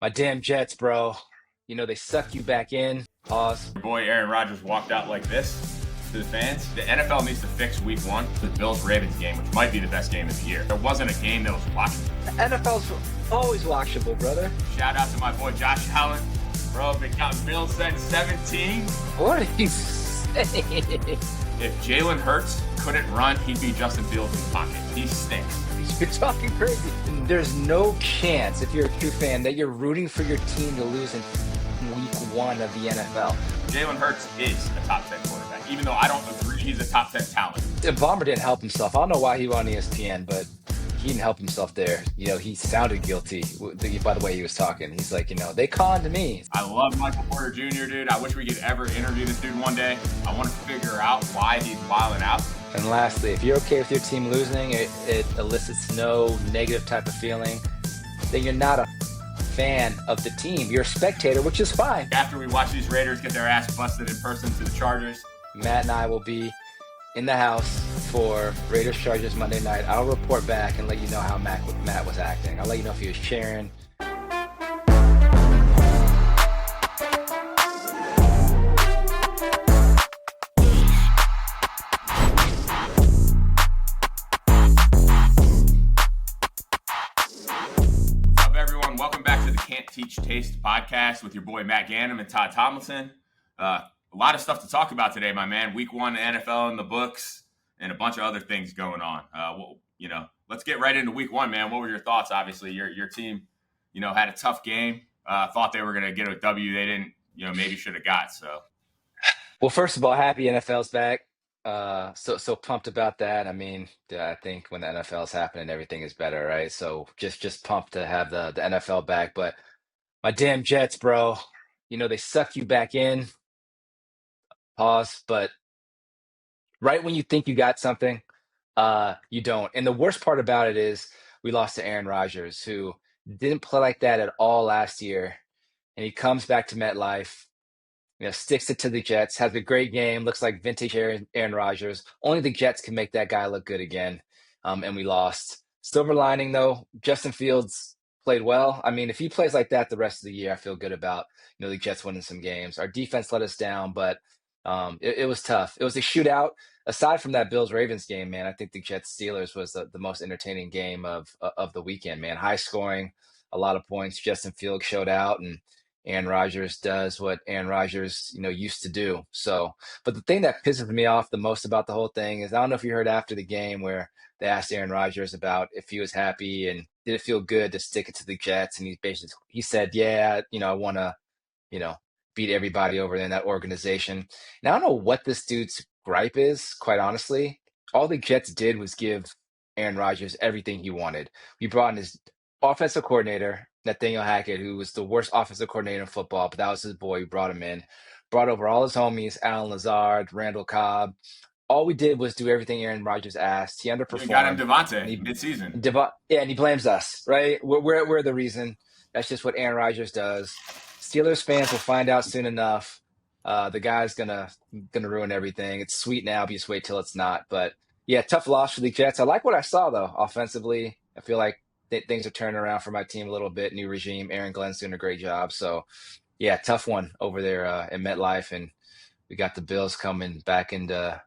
My damn Jets, bro. They suck you back in. Pause. Your boy Aaron Rodgers walked out like this to the fans. The NFL needs to fix week one, the Bills-Ravens game, which might be the best game of the year. There wasn't a game that was watchable. The NFL's always watchable, brother. Shout out to my boy Josh Allen. Bro, they got Bills at 17. What are you saying? If Jalen Hurts couldn't run, he'd be Justin Fields in the pocket. He stinks. You're talking crazy. There's no chance, if you're a true fan, that you're rooting for your team to lose in week one of the NFL. Jalen Hurts is a top 10 quarterback, even though I don't agree he's a top 10 talent. Bomber didn't help himself. I don't know why he went on ESPN, but he didn't help himself there. He sounded guilty by the way he was talking. He's like, they conned me. I love Michael Porter Jr., dude. I wish we could ever interview this dude one day. I want to figure out why he's wilding out. And lastly, if you're okay with your team losing, it elicits no negative type of feeling, then you're not a fan of the team. You're a spectator, which is fine. After we watch these Raiders get their ass busted in person to the Chargers, Matt and I will be in the house for Raiders Chargers Monday night. I'll report back and let you know how Matt was acting. I'll let you know if he was cheering. Teach Taste podcast with your boy Matt Gannum and Todd Tomlinson. A lot of stuff to talk about today, my man. Week one NFL in the books and a bunch of other things going on. Let's get right into week one, man. What were your thoughts? Obviously, your team, had a tough game. Thought they were going to get a W. They didn't, maybe should have got. So, well, first of all, happy NFL's back. So pumped about that. I mean, I think when the NFL's happening, everything is better, right? So just pumped to have the NFL back, but. My damn Jets, bro. They suck you back in. Pause. But right when you think you got something, you don't. And the worst part about it is we lost to Aaron Rodgers, who didn't play like that at all last year. And he comes back to MetLife, sticks it to the Jets, has a great game, looks like vintage Aaron Rodgers. Only the Jets can make that guy look good again. And we lost. Silver lining, though, Justin Fields played well. I mean, if he plays like that the rest of the year, I feel good about, the Jets winning some games. Our defense let us down, but it was tough. It was a shootout. Aside from that Bills-Ravens game, man, I think the Jets-Steelers was the most entertaining game of the weekend, man. High scoring, a lot of points. Justin Fields showed out, and Aaron Rodgers does what Aaron Rodgers, used to do. So, but the thing that pisses me off the most about the whole thing is, I don't know if you heard after the game where they asked Aaron Rodgers about if he was happy and did it feel good to stick it to the Jets, and he said, yeah, I want to, beat everybody over in that organization. Now, I don't know what this dude's gripe is, quite honestly. All the Jets did was give Aaron Rodgers everything he wanted. We brought in his offensive coordinator, Nathaniel Hackett, who was the worst offensive coordinator in football, but that was his boy. We brought him in, brought over all his homies, Alan Lazard, Randall Cobb. All we did was do everything Aaron Rodgers asked. He underperformed. You got him Devontae mid-season. And he blames us, right? We're the reason. That's just what Aaron Rodgers does. Steelers fans will find out soon enough. The guy's gonna ruin everything. It's sweet now, but just wait till it's not. But yeah, tough loss for the Jets. I like what I saw though. Offensively, I feel like things are turning around for my team a little bit. New regime. Aaron Glenn's doing a great job. So yeah, tough one over there in MetLife, and we got the Bills coming back into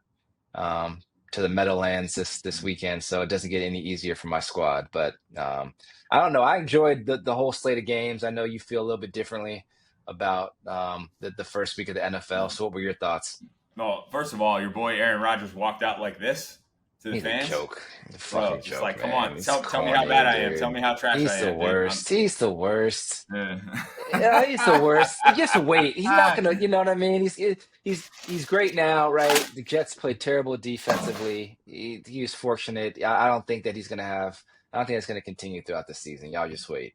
to the Meadowlands this weekend, so it doesn't get any easier for my squad. But I don't know. I enjoyed the whole slate of games. I know you feel a little bit differently about the first week of the NFL. So what were your thoughts? Well, first of all, your boy Aaron Rodgers walked out like this to the fans. A joke. Bro, joke, like, man. come on, tell me how bad I am. Tell me how trash I am. He's the worst. He's the worst. Yeah. Yeah, he's the worst. Just wait. He's not gonna. You know what I mean? He's great now, right? The Jets played terrible defensively. He was fortunate. I don't think that he's gonna have. I don't think it's gonna continue throughout the season. Y'all just wait.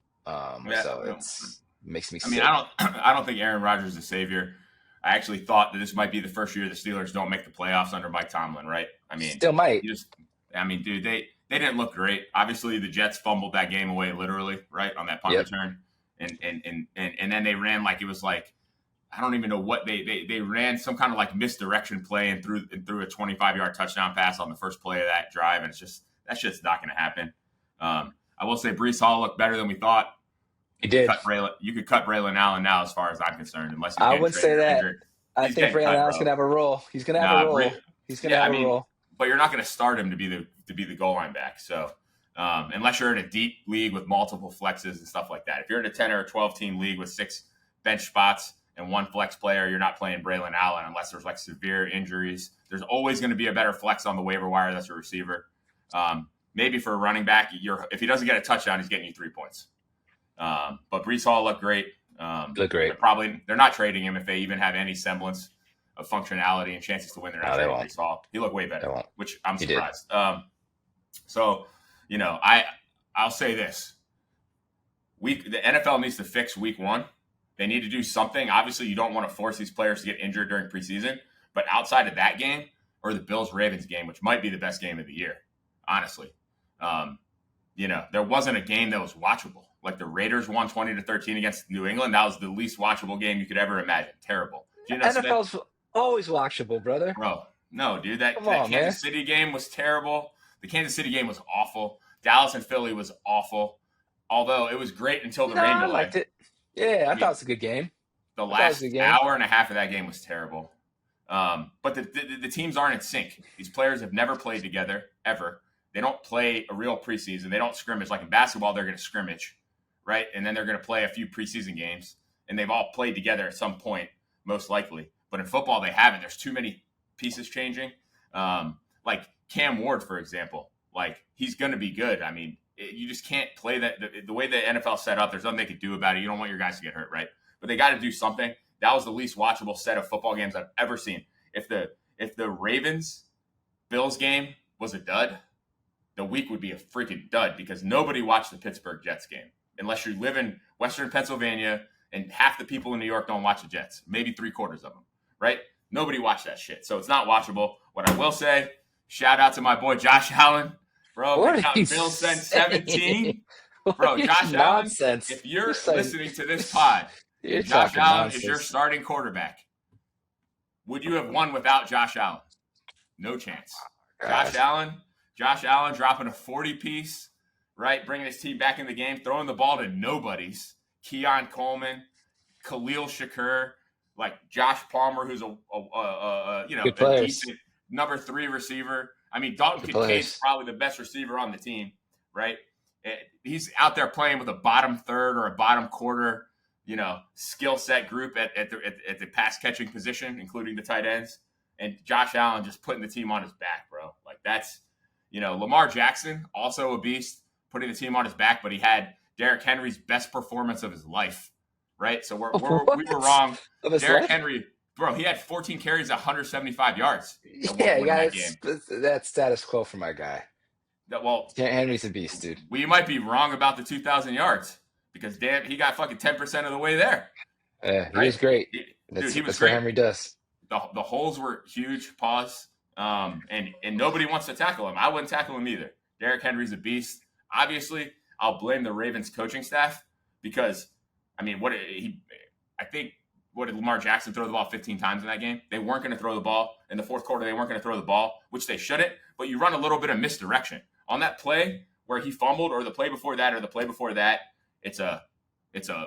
Makes me sick. I mean, I don't think Aaron Rodgers is a savior. I actually thought that this might be the first year the Steelers don't make the playoffs under Mike Tomlin, right? I mean, still might. Dude, they didn't look great. Obviously, the Jets fumbled that game away, literally, right, on that punt return, and then they ran like it was like, I don't even know what they ran some kind of like misdirection play and threw a 25-yard touchdown pass on the first play of that drive, and that's just not going to happen. I will say Breece Hall looked better than we thought. He did. You could cut Braylon Allen now, as far as I'm concerned, unless he's I getting wouldn't traded say or that. injured. I He's think getting Braylon cut, Allen's gonna bro. have a role. He's gonna have a Nah, role. He's gonna yeah, I have a mean, role. but you're not going to start him to be the goal line back. So unless you're in a deep league with multiple flexes and stuff like that, if you're in a 10 or a 12 team league with 6 bench spots and 1 flex player, you're not playing Braylon Allen unless there's like severe injuries. There's always going to be a better flex on the waiver wire that's a receiver. Maybe for a running back, if he doesn't get a touchdown, he's getting you 3 points. But Breece Hall looked great. Look great. They're not trading him if they even have any semblance of functionality and chances to win. They're not trading Breece Hall. He looked way better, which I'm surprised. So, I'll say this: the NFL needs to fix week 1. They need to do something. Obviously, you don't want to force these players to get injured during preseason, but outside of that game or the Bills-Ravens game, which might be the best game of the year, honestly, there wasn't a game that was watchable. Like the Raiders won 20-13 against New England. That was the least watchable game you could ever imagine. Terrible. NFL's always watchable, brother. Bro, no, dude. That man. Kansas City game was terrible. The Kansas City game was awful. Dallas and Philly was awful. Although it was great until the rain delay. I liked it. Yeah, I thought it was a good game. The last hour and a half of that game was terrible. But the teams aren't in sync. These players have never played together, ever. They don't play a real preseason. They don't scrimmage. Like in basketball, they're going to scrimmage, right? And then they're going to play a few preseason games. And they've all played together at some point, most likely. But in football, they haven't. There's too many pieces changing. Like Cam Ward, for example. Like, he's going to be good. I mean, you just can't play that. The way the NFL set up, there's nothing they could do about it. You don't want your guys to get hurt, right? But they got to do something. That was the least watchable set of football games I've ever seen. If the Ravens-Bills game was a dud, the week would be a freaking dud because nobody watched the Pittsburgh Jets game unless you live in Western Pennsylvania and half the people in New York don't watch the Jets, maybe 3/4 of them, right? Nobody watched that shit, so it's not watchable. What I will say, shout out to my boy Josh Allen, bro. Bills sent 17. Bro, Josh Allen, if you're listening to this pod, Josh Allen is your starting quarterback, would you have won without Josh Allen? No chance. Josh Allen dropping a 40-piece, right? Bringing his team back in the game, throwing the ball to nobodies. Keon Coleman, Khalil Shakur, like Josh Palmer, who's a decent number 3 receiver. I mean, Dalton Kincaid's probably the best receiver on the team, right? He's out there playing with a bottom third or a bottom quarter, skill set group at the pass catching position, including the tight ends. And Josh Allen just putting the team on his back, bro. Like that's, Lamar Jackson, also a beast, putting the team on his back, but he had Derrick Henry's best performance of his life, right? So we were wrong. Derrick Henry, bro, he had 14 carries, 175 yards. That's status quo for my guy. Henry's a beast, dude. Well, you might be wrong about the 2,000 yards because he got fucking 10% of the way there. He was great. That's what Henry does. The holes were huge. Pause. And nobody wants to tackle him. I wouldn't tackle him either. Derrick Henry's a beast. Obviously, I'll blame the Ravens coaching staff because, I mean, what did Lamar Jackson throw the ball 15 times in that game? They weren't going to throw the ball. In the fourth quarter, they weren't going to throw the ball, which they shouldn't. But you run a little bit of misdirection. On that play where he fumbled or the play before that, it's a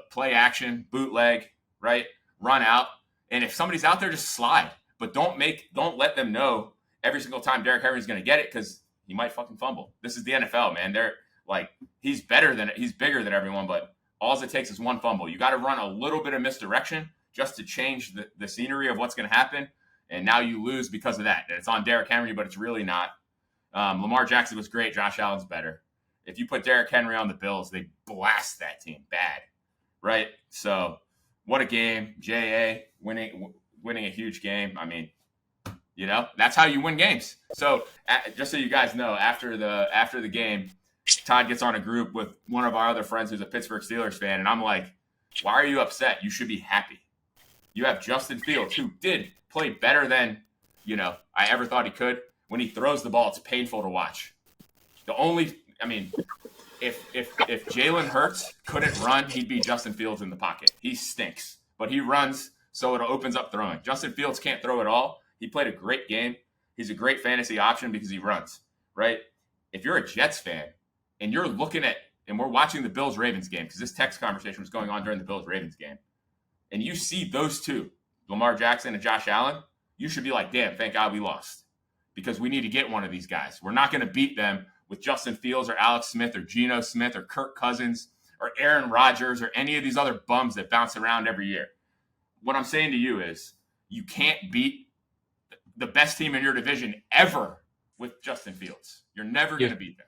play action, bootleg, right? Run out. And if somebody's out there, just slide. But don't let them know every single time Derrick Henry's going to get it because he might fucking fumble. This is the NFL, man. They're like, he's bigger than everyone, but all it takes is one fumble. You got to run a little bit of misdirection just to change the scenery of what's going to happen. And now you lose because of that. And it's on Derrick Henry, but it's really not. Lamar Jackson was great. Josh Allen's better. If you put Derrick Henry on the Bills, they blast that team bad, right? So what a game. J.A. winning a huge game. I mean, that's how you win games. So just so you guys know, after the game, Todd gets on a group with one of our other friends who's a Pittsburgh Steelers fan, and I'm like, why are you upset? You should be happy. You have Justin Fields, who did play better than, I ever thought he could. When he throws the ball, it's painful to watch. If Jalen Hurts couldn't run, he'd be Justin Fields in the pocket. He stinks, but he runs, so it opens up throwing. Justin Fields can't throw at all. He played a great game. He's a great fantasy option because he runs, right? If you're a Jets fan and you're looking at and we're watching the Bills-Ravens game, because this text conversation was going on during the Bills-Ravens game, and you see those two, Lamar Jackson and Josh Allen, you should be like, damn, thank God we lost, because we need to get one of these guys. We're not going to beat them with Justin Fields or Alex Smith or Geno Smith or Kirk Cousins or Aaron Rodgers or any of these other bums that bounce around every year. What I'm saying to you is you can't beat the best team in your division ever with Justin Fields. You're never going to beat them.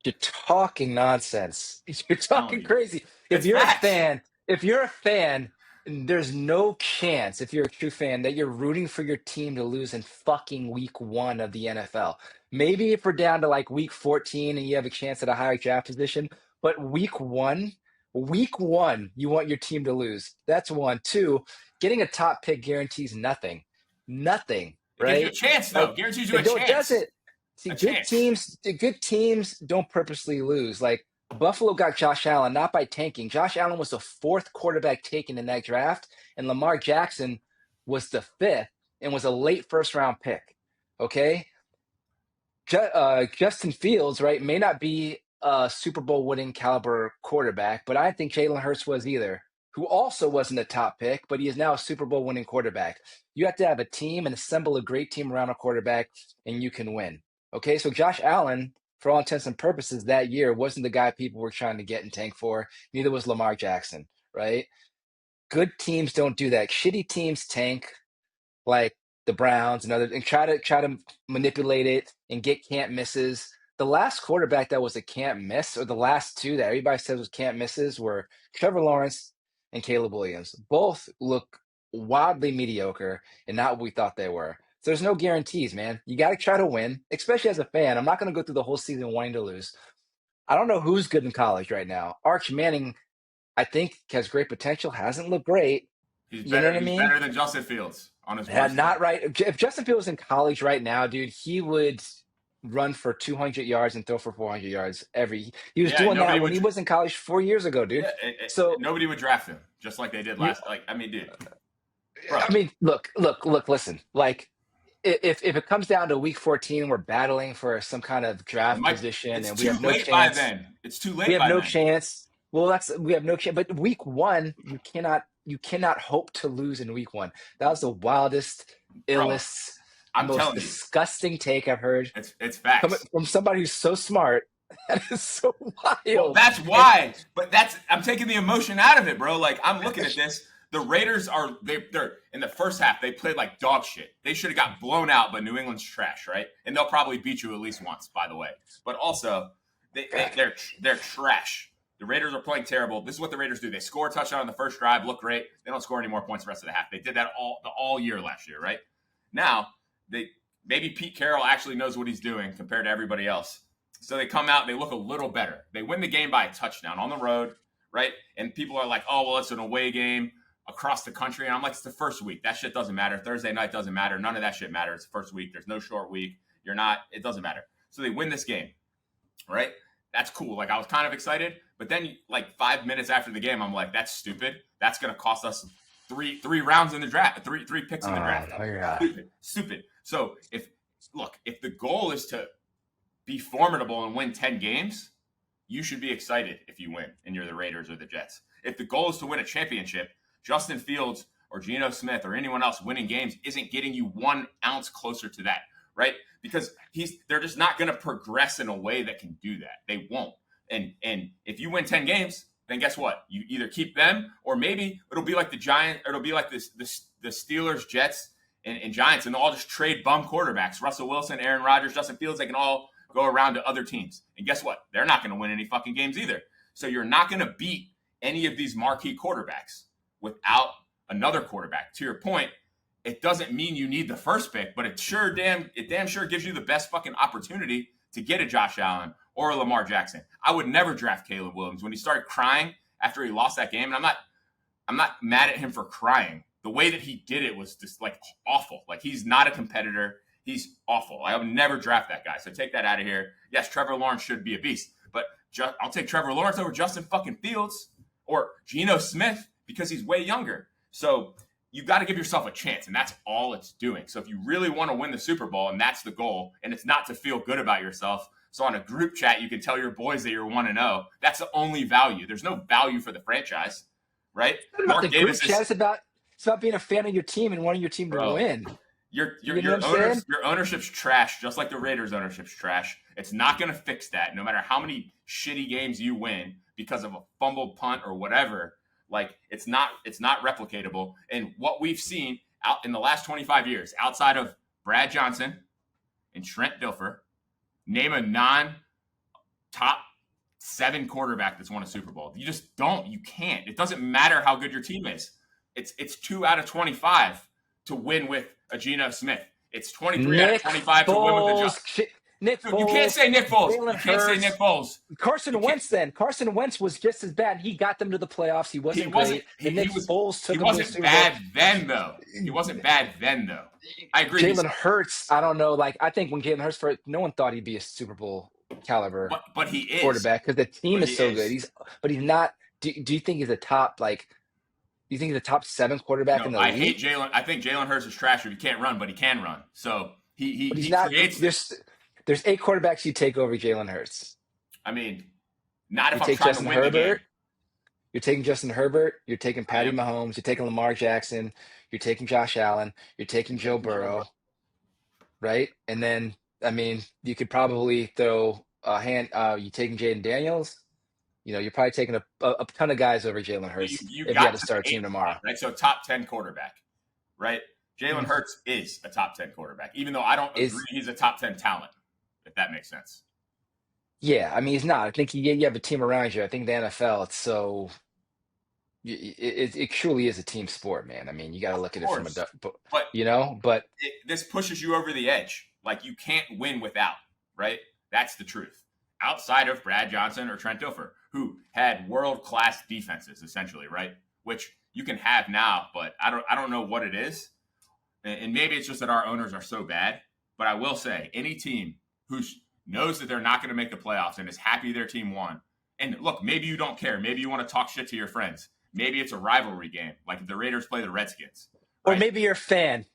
You're talking nonsense. You're talking crazy. If you're a fan, there's no chance, if you're a true fan, that you're rooting for your team to lose in fucking week 1 of the NFL. Maybe if we're down to like week 14 and you have a chance at a higher draft position, but week 1, you want your team to lose. That's one. 2, getting a top pick guarantees nothing. Nothing, right? It gives you a chance, though. Like, Guarantees you a it chance. does it. See, A good chance. teams don't purposely lose. Like Buffalo got Josh Allen not by tanking. Josh Allen was the 4th quarterback taken in that draft, and Lamar Jackson was the 5th and was a late first-round pick. Okay, Justin Fields, right, may not be a Super Bowl winning caliber quarterback, but I don't think Jalen Hurts was either, who also wasn't a top pick, but he is now a Super Bowl winning quarterback. You have to have a team and assemble a great team around a quarterback, and you can win. Okay, so Josh Allen, for all intents and purposes, that year wasn't the guy people were trying to get and tank for. Neither was Lamar Jackson, right? Good teams don't do that. Shitty teams tank, like the Browns and others, and try to manipulate it and get can't misses. The last quarterback that was a can't miss, or the last 2 that everybody says was can't misses, were Trevor Lawrence and Caleb Williams. Both look wildly mediocre and not what we thought they were. So there's no guarantees, man. You got to try to win, especially as a fan. I'm not going to go through the whole season wanting to lose. I don't know who's good in college right now. Arch Manning, I think, has great potential. Hasn't looked great. He's You better, know what I mean? better than Justin Fields on his Yeah, worst not day. right. If Justin Fields was in college right now, dude, he would run for 200 yards and throw for 400 yards every. He was Yeah, doing nobody that when would. he was in college 4 years ago, dude. Yeah, So nobody would draft him, just like they did you, last. Like, I mean, dude, bro, I mean, look, listen. Like, if it comes down to week 14, we're battling for some kind of draft position, it's and we too have no late by chance. then. It's too We late have by no then, chance. Well, we have no chance. But week 1, you cannot hope to lose in week 1. That was the wildest, bro. illest, I'm most telling you, disgusting take I've heard it's coming facts. from somebody who's so smart. That is so Well, wild. that's And why. But I'm taking the emotion out of it, bro. Like, I'm looking at this. The Raiders they're in the first half, they played like dog shit. They should have got blown out, but New England's trash, right? And they'll probably beat you at least once, by the way. But also, they're trash. The Raiders are playing terrible. This is what the Raiders do. They score a touchdown on the first drive, look great. They don't score any more points the rest of the half. They did that all year last year, right? Now, maybe Pete Carroll actually knows what he's doing compared to everybody else. So they come out, they look a little better. They win the game by a touchdown on the road, right? And people are like, oh, well, it's an away game across the country. And I'm like, it's the first week. That shit doesn't matter. Thursday night doesn't matter. None of that shit matters. It's the first week. There's no short week. It doesn't matter. So they win this game, right? That's cool. Like, I was kind of excited. But then, like, 5 minutes after the game, I'm like, that's stupid. That's going to cost us three rounds in the draft, three picks in the draft. Oh, yeah. Stupid. So if the goal is to be formidable and win 10 games, you should be excited if you win and you're the Raiders or the Jets. If the goal is to win a championship, Justin Fields or Geno Smith or anyone else winning games isn't getting you 1 ounce closer to that, right? Because they're just not going to progress in a way that can do that. They won't. And if you win 10 games, then guess what? You either keep them, or maybe it'll be like the Giants, or it'll be like the Steelers, Jets, and Giants, and they'll all just trade bum quarterbacks. Russell Wilson, Aaron Rodgers, Justin Fields, they can all go around to other teams. And guess what? They're not going to win any fucking games either. So you're not going to beat any of these marquee quarterbacks without another quarterback. To your point, it doesn't mean you need the first pick, but it damn sure gives you the best fucking opportunity to get a Josh Allen or a Lamar Jackson. I would never draft Caleb Williams. When he started crying after he lost that game, and I'm not mad at him for crying. The way that he did it was just like awful. Like, he's not a competitor. He's awful. I would never draft that guy. So take that out of here. Yes, Trevor Lawrence should be a beast, but I'll take Trevor Lawrence over Justin fucking Fields or Geno Smith because he's way younger. So you got to give yourself a chance, and that's all it's doing. So if you really want to win the Super Bowl, and that's the goal, and it's not to feel good about yourself, So on a group chat, you can tell your boys that you're 1-0. That's the only value. There's no value for the franchise, right? It's not about the Mark group Davis chat. is, It's about being a fan of your team and wanting your team to bro. win. Your your You know what I'm your saying? owners your ownership's trash, just like the Raiders' ownership's trash. It's not going to fix that, no matter how many shitty games you win because of a fumbled punt or whatever. Like it's not replicatable. And what we've seen out in the last 25 years, outside of Brad Johnson and Trent Dilfer, name a non-top 7 quarterback that's won a Super Bowl. You just don't. You can't. It doesn't matter how good your team is. It's 2 out of 25 to win with a Geno Smith. It's 23 out of Nick 25 to win with a John. Foles. Nick Dude, you can't Foles. say Nick Foles. Jalen You can't say Nick Hurts. Foles. You Carson can't. Wentz then. Carson Wentz was just as bad. He got them to the playoffs. He He wasn't wasn't. great. And Nick Foles He took them to the wasn't Super Bowl. bad then though. He wasn't bad then though. I agree. Jalen Hurts, I don't know. Like, I think when Jalen Hurts first, no one thought he'd be a Super Bowl caliber But he is. quarterback because the team But is he so is. good. But he's not. Do you think he's a top, like, do you think he's a top 7 quarterback in No, the I hate league? Jalen. I think Jalen Hurts is trash if he can't run, but he can run. So But he's he not. creates. There's 8 quarterbacks you take over Jalen Hurts. I mean, not You if I'm take trying to Justin win the game. Herbert. You're taking Justin Herbert. You're taking I Patty am. Mahomes. You're taking Lamar Jackson. You're taking Josh Allen. You're taking Joe Taking Joe Burrow, Burrow. right? And then, I mean, you could probably throw a hand. You taking Jaden Daniels. You're probably taking a ton of guys over Jalen Hurts You if you had got to to the start a team 8th spot, tomorrow. right? So top 10 quarterback, right? Jalen Mhm. Hurts is a top 10 quarterback, even though I don't agree Is he's a top 10 talent, if that makes sense. Yeah, I mean, he's not. I think you have a team around you. I think the NFL, it's so it truly is a team sport, man. I mean, you got to Of look at it from course. but But but this pushes you over the edge. Like you can't win without, right? That's the truth. Outside of Brad Johnson or Trent Dilfer, who had world-class defenses, essentially, right? Which you can have now, but I don't know what it is. And maybe it's just that our owners are so bad. But I will say, any team who knows that they're not going to make the playoffs and is happy their team won. And look, maybe you don't care. Maybe you want to talk shit to your friends. Maybe it's a rivalry game, like if the Raiders play the Redskins, or right? maybe you're a fan,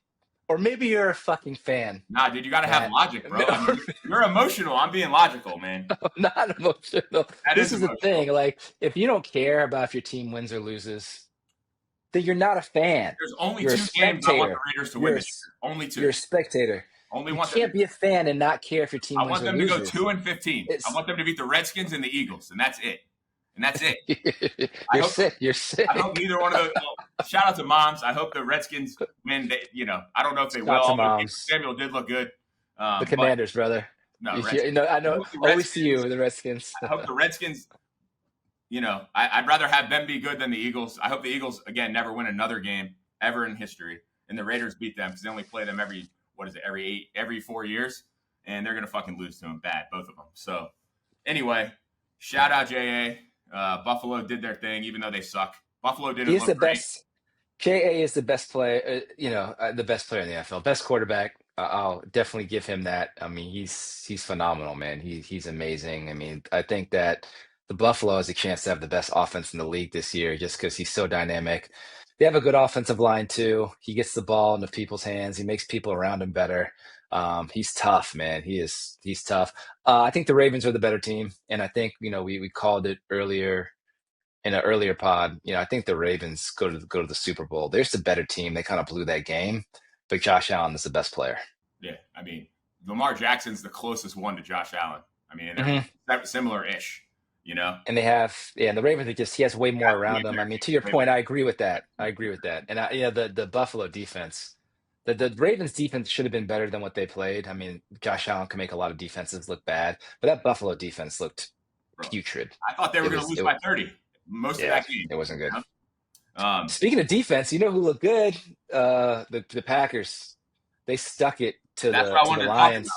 or maybe you're a fucking fan, Nah, dude, you got to have Matt. logic, bro. I mean, you're emotional. I'm being logical, man. I'm not emotional. That This is is the emotional. thing. Like, if you don't care about if your team wins or loses, then you're not a fan. There's only You're a 2 games I want the spectator. Raiders to win You're a, this year. Only 2. you're a spectator. Only You want them. can't be a fan and not care if your team I wins want or them to go loses. 2-15. I It's want them to beat the Redskins and the Eagles, and that's it. And that's it. I you're hope. sick. You're sick. I hope neither one of those. Well, shout out to moms. I hope the Redskins win. I don't know if they will. Shout to Although moms. Samuel did look good. The But Commanders, brother. no, You Redskins. know, I I know. hope the Always see Redskins. you, the Redskins. I hope the Redskins. I'd rather have them be good than the Eagles. I hope the Eagles again never win another game ever in history, and the Raiders beat them because they only play them every 4 years, and they're gonna fucking lose to them bad, both of them. So anyway, shout out JA. Buffalo did their thing, even though they suck. Buffalo didn't He's look the great. best. JA is the best player. The best player in the NFL, best quarterback. I'll definitely give him that. I mean, he's phenomenal, man. He's amazing. I mean, I think that the Buffalo has a chance to have the best offense in the league this year, just because he's so dynamic. They have a good offensive line too. He gets the ball into people's hands. He makes people around him better. He's tough, man. He's tough. I think the Ravens are the better team, and I think we called it earlier in an earlier pod. I think the Ravens go to the Super Bowl. They're just a better team. They kind of blew that game, but Josh Allen is the best player. Yeah, I mean, Lamar Jackson's the closest one to Josh Allen. I mean, hmm they're similar-ish. You know, And and the Ravens he has way more yeah, way around them. I better mean, to team, your way point, better. I agree with that. I agree with that. And the Buffalo defense, the Ravens defense should have been better than what they played. I mean, Josh Allen can make a lot of defenses look bad, but that Buffalo defense looked Bro, putrid. I thought they were It going to was lose it. by 30 most of Yeah, that game. it wasn't good. You know? Speaking of defense, you know who looked good? The Packers. They stuck it to That's the what I to the wanted to talk about. Lions.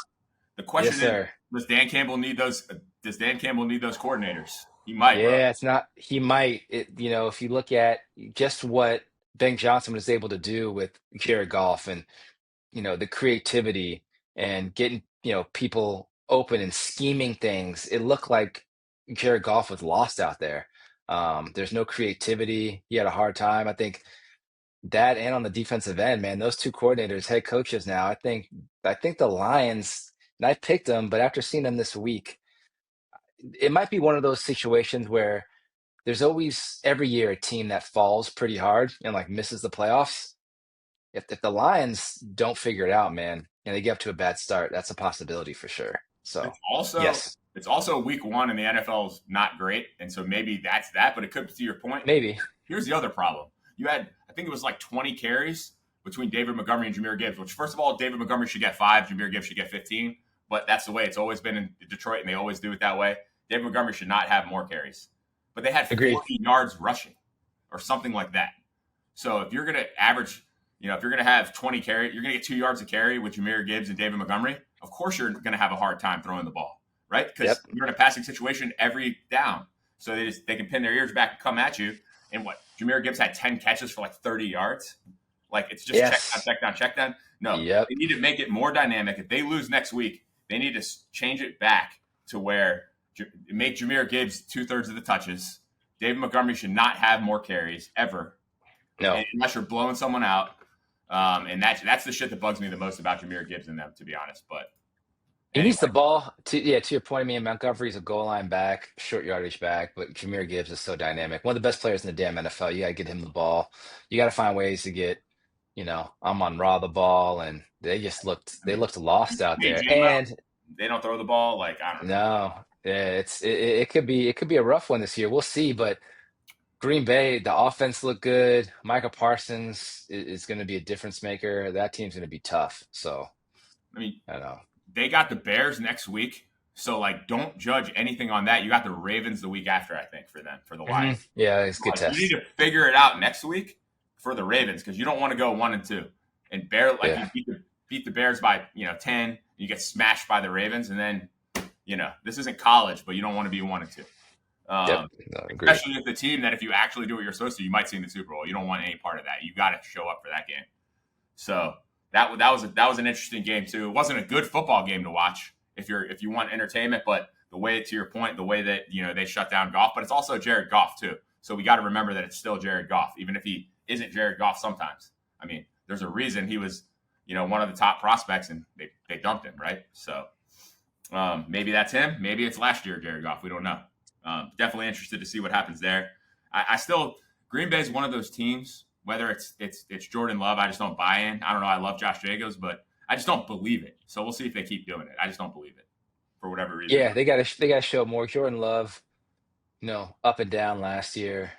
The Yes, question is, sir. does Dan Campbell need those? Does Dan Campbell need those coordinators? He might, bro. Yeah, it's not. He might. If you look at just what Ben Johnson was able to do with Jared Goff, and the creativity and getting people open and scheming things, it looked like Jared Goff was lost out there. There's no creativity. He had a hard time. I think that, and on the defensive end, man, those two coordinators, head coaches now. I think the Lions. and I picked them, but after seeing them this week, it might be one of those situations where there's always every year a team that falls pretty hard and like misses the playoffs. If the Lions don't figure it out, man, and they get up to a bad start, that's a possibility for sure. So, It's also yes, it's also week one and the NFL's not great, and so maybe that's that. But it could, to your point, maybe. here's the other problem. You had, I think it was like 20 carries between David Montgomery and Jahmyr Gibbs, which, first of all, David Montgomery should get 5, Jahmyr Gibbs should get 15. But that's the way it's always been in Detroit, and they always do it that way. David Montgomery should not have more carries. But they had Agreed. 40 yards rushing or something like that. So if you're going to average, if you're going to have 20 carry, you're going to get 2 yards a carry with Jahmyr Gibbs and David Montgomery. Of course, you're going to have a hard time throwing the ball, right? Because Yep. you're in a passing situation every down. So they can pin their ears back and come at you. And what? Jahmyr Gibbs had 10 catches for like 30 yards. Like, it's just Yes. check down. No, Yep. they need to make it more dynamic. If they lose next week, they need to change it back to where make Jahmyr Gibbs 2/3 of the touches. David Montgomery should not have more carries ever, No. unless you're blowing someone out. And that's the shit that bugs me the most about Jahmyr Gibbs and them, to be honest. But He anyway, needs the ball to your point. Me and Montgomery's a goal line back, short yardage back, but Jahmyr Gibbs is so dynamic. One of the best players in the damn NFL. You got to get him the ball. You got to find ways to get, Amon Ra the ball, and I mean, they looked lost out there. AJ well, And they don't throw the ball. Like, I don't know. no, yeah, it could be a rough one this year. We'll see, but Green Bay, the offense looked good. Michael Parsons is going to be a difference maker. That team's going to be tough. So I mean, I don't know. they got the Bears next week. So, like, don't judge anything on that. You got the Ravens the week after, I think, for them, for the Lions. Yeah, it's a good Like, you need test. to figure it out next week for the Ravens, because you don't want to go 1-2 and Yeah. you beat the Bears by 10. And you get smashed by the Ravens, and then this isn't college, but you don't want to be 1-2. Yep. No, agreed. Especially with the team that if you actually do what you're supposed to, you might see in the Super Bowl. You don't want any part of that. You got to show up for that game. So that was an interesting game too. It wasn't a good football game to watch if you want entertainment, but the way, to your point, the way that they shut down Goff, but it's also Jared Goff too. So we got to remember that it's still Jared Goff, even if he isn't Jared Goff sometimes. I mean, there's a reason he was one of the top prospects, and they dumped him, right? So maybe that's him. Maybe it's last year Jared Goff. We don't know. Definitely interested to see what happens there. I still, Green Bay is one of those teams, whether it's Jordan Love, I just don't buy in. I don't know. I love Josh Jacobs, but I just don't believe it. So we'll see if they keep doing it. I just don't believe it for whatever reason. Yeah, they gotta show more. Jordan Love, up and down last year.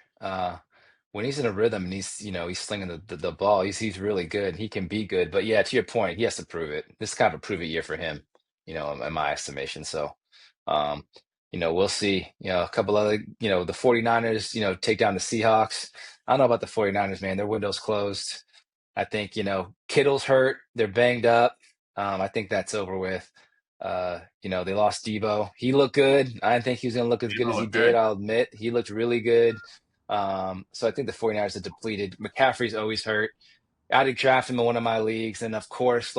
When he's in a rhythm and he's slinging the ball, he's really good. He can be good, but yeah, to your point, he has to prove it. This is kind of a prove it year for him, in my estimation. So, um, we'll see. A couple other, the 49ers, take down the Seahawks. I don't know about the 49ers, man. Their window's closed. I think, Kittle's hurt. They're banged up. I think that's over with. They lost Debo. He looked good. I didn't think he was going to look as good as he Look did. good. I'll admit he looked really good. So I think the 49ers are depleted. McCaffrey's always hurt. I did draft him in one of my leagues. And of course,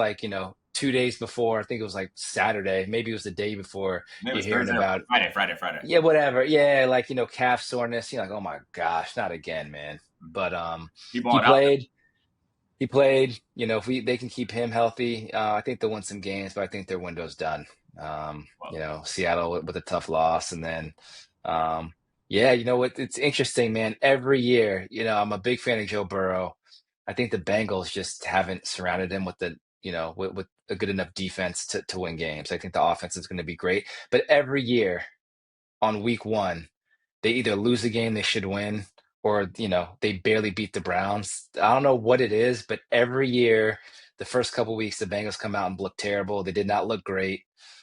2 days before, I think it was like Saturday, maybe it was the day before, Maybe it you're was hearing Thursday or about, Friday. yeah, whatever. Yeah, calf soreness. You're like, oh my gosh, not again, man. But He he balled out. played. He played. If they can keep him healthy, I think they'll win some games, but I think their window's done. Seattle with a tough loss, and then, yeah, what? It's interesting, man. Every year, I'm a big fan of Joe Burrow. I think the Bengals just haven't surrounded him with with a good enough defense to win games. I think the offense is going to be great, but every year on week one, they either lose a game they should win, or they barely beat the Browns. I don't know what it is, but every year, the first couple weeks, the Bengals come out and look terrible. They did not look great.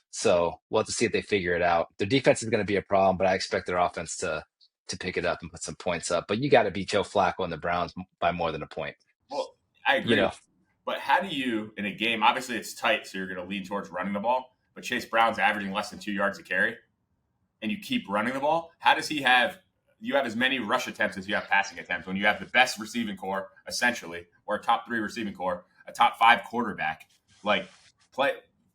So we'll have to see if they figure it out. Their defense is going to be a problem, but I expect their offense to pick it up and put some points up. But you got to beat Joe Flacco and the Browns by more than a point. Well, I You agree. know, But how do you, in a game, obviously it's tight, so you're going to lean towards running the ball, but Chase Brown's averaging less than 2 yards a carry, and you keep running the ball? How does he have – you have as many rush attempts as you have passing attempts when you have the best receiving core, essentially, or a top 3 receiving core, a top 5 quarterback? Like,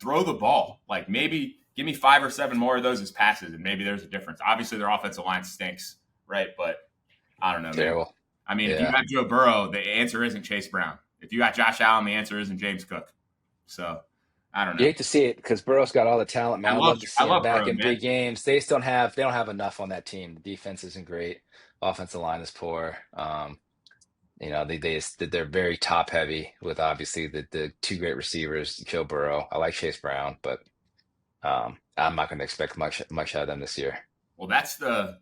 throw the ball. Like, maybe give me 5 or 7 more of those as passes, and maybe there's a difference. Obviously, their offensive line stinks, right? But I don't know, man. terrible. I mean, if you Yeah. got Joe Burrow, the answer isn't Chase Brown. If you got Josh Allen, the answer isn't James Cook. So I don't You know. hate to see it because Burrow's got all the talent, man. I'd love to I see him love back Burrow, in man. big games. They don't have enough on that team. The defense isn't great. Offensive line is poor. They're very top heavy with obviously the two great receivers, Joe Burrow. I like Chase Brown, but I'm not going to expect much out of them this year. Well, that's the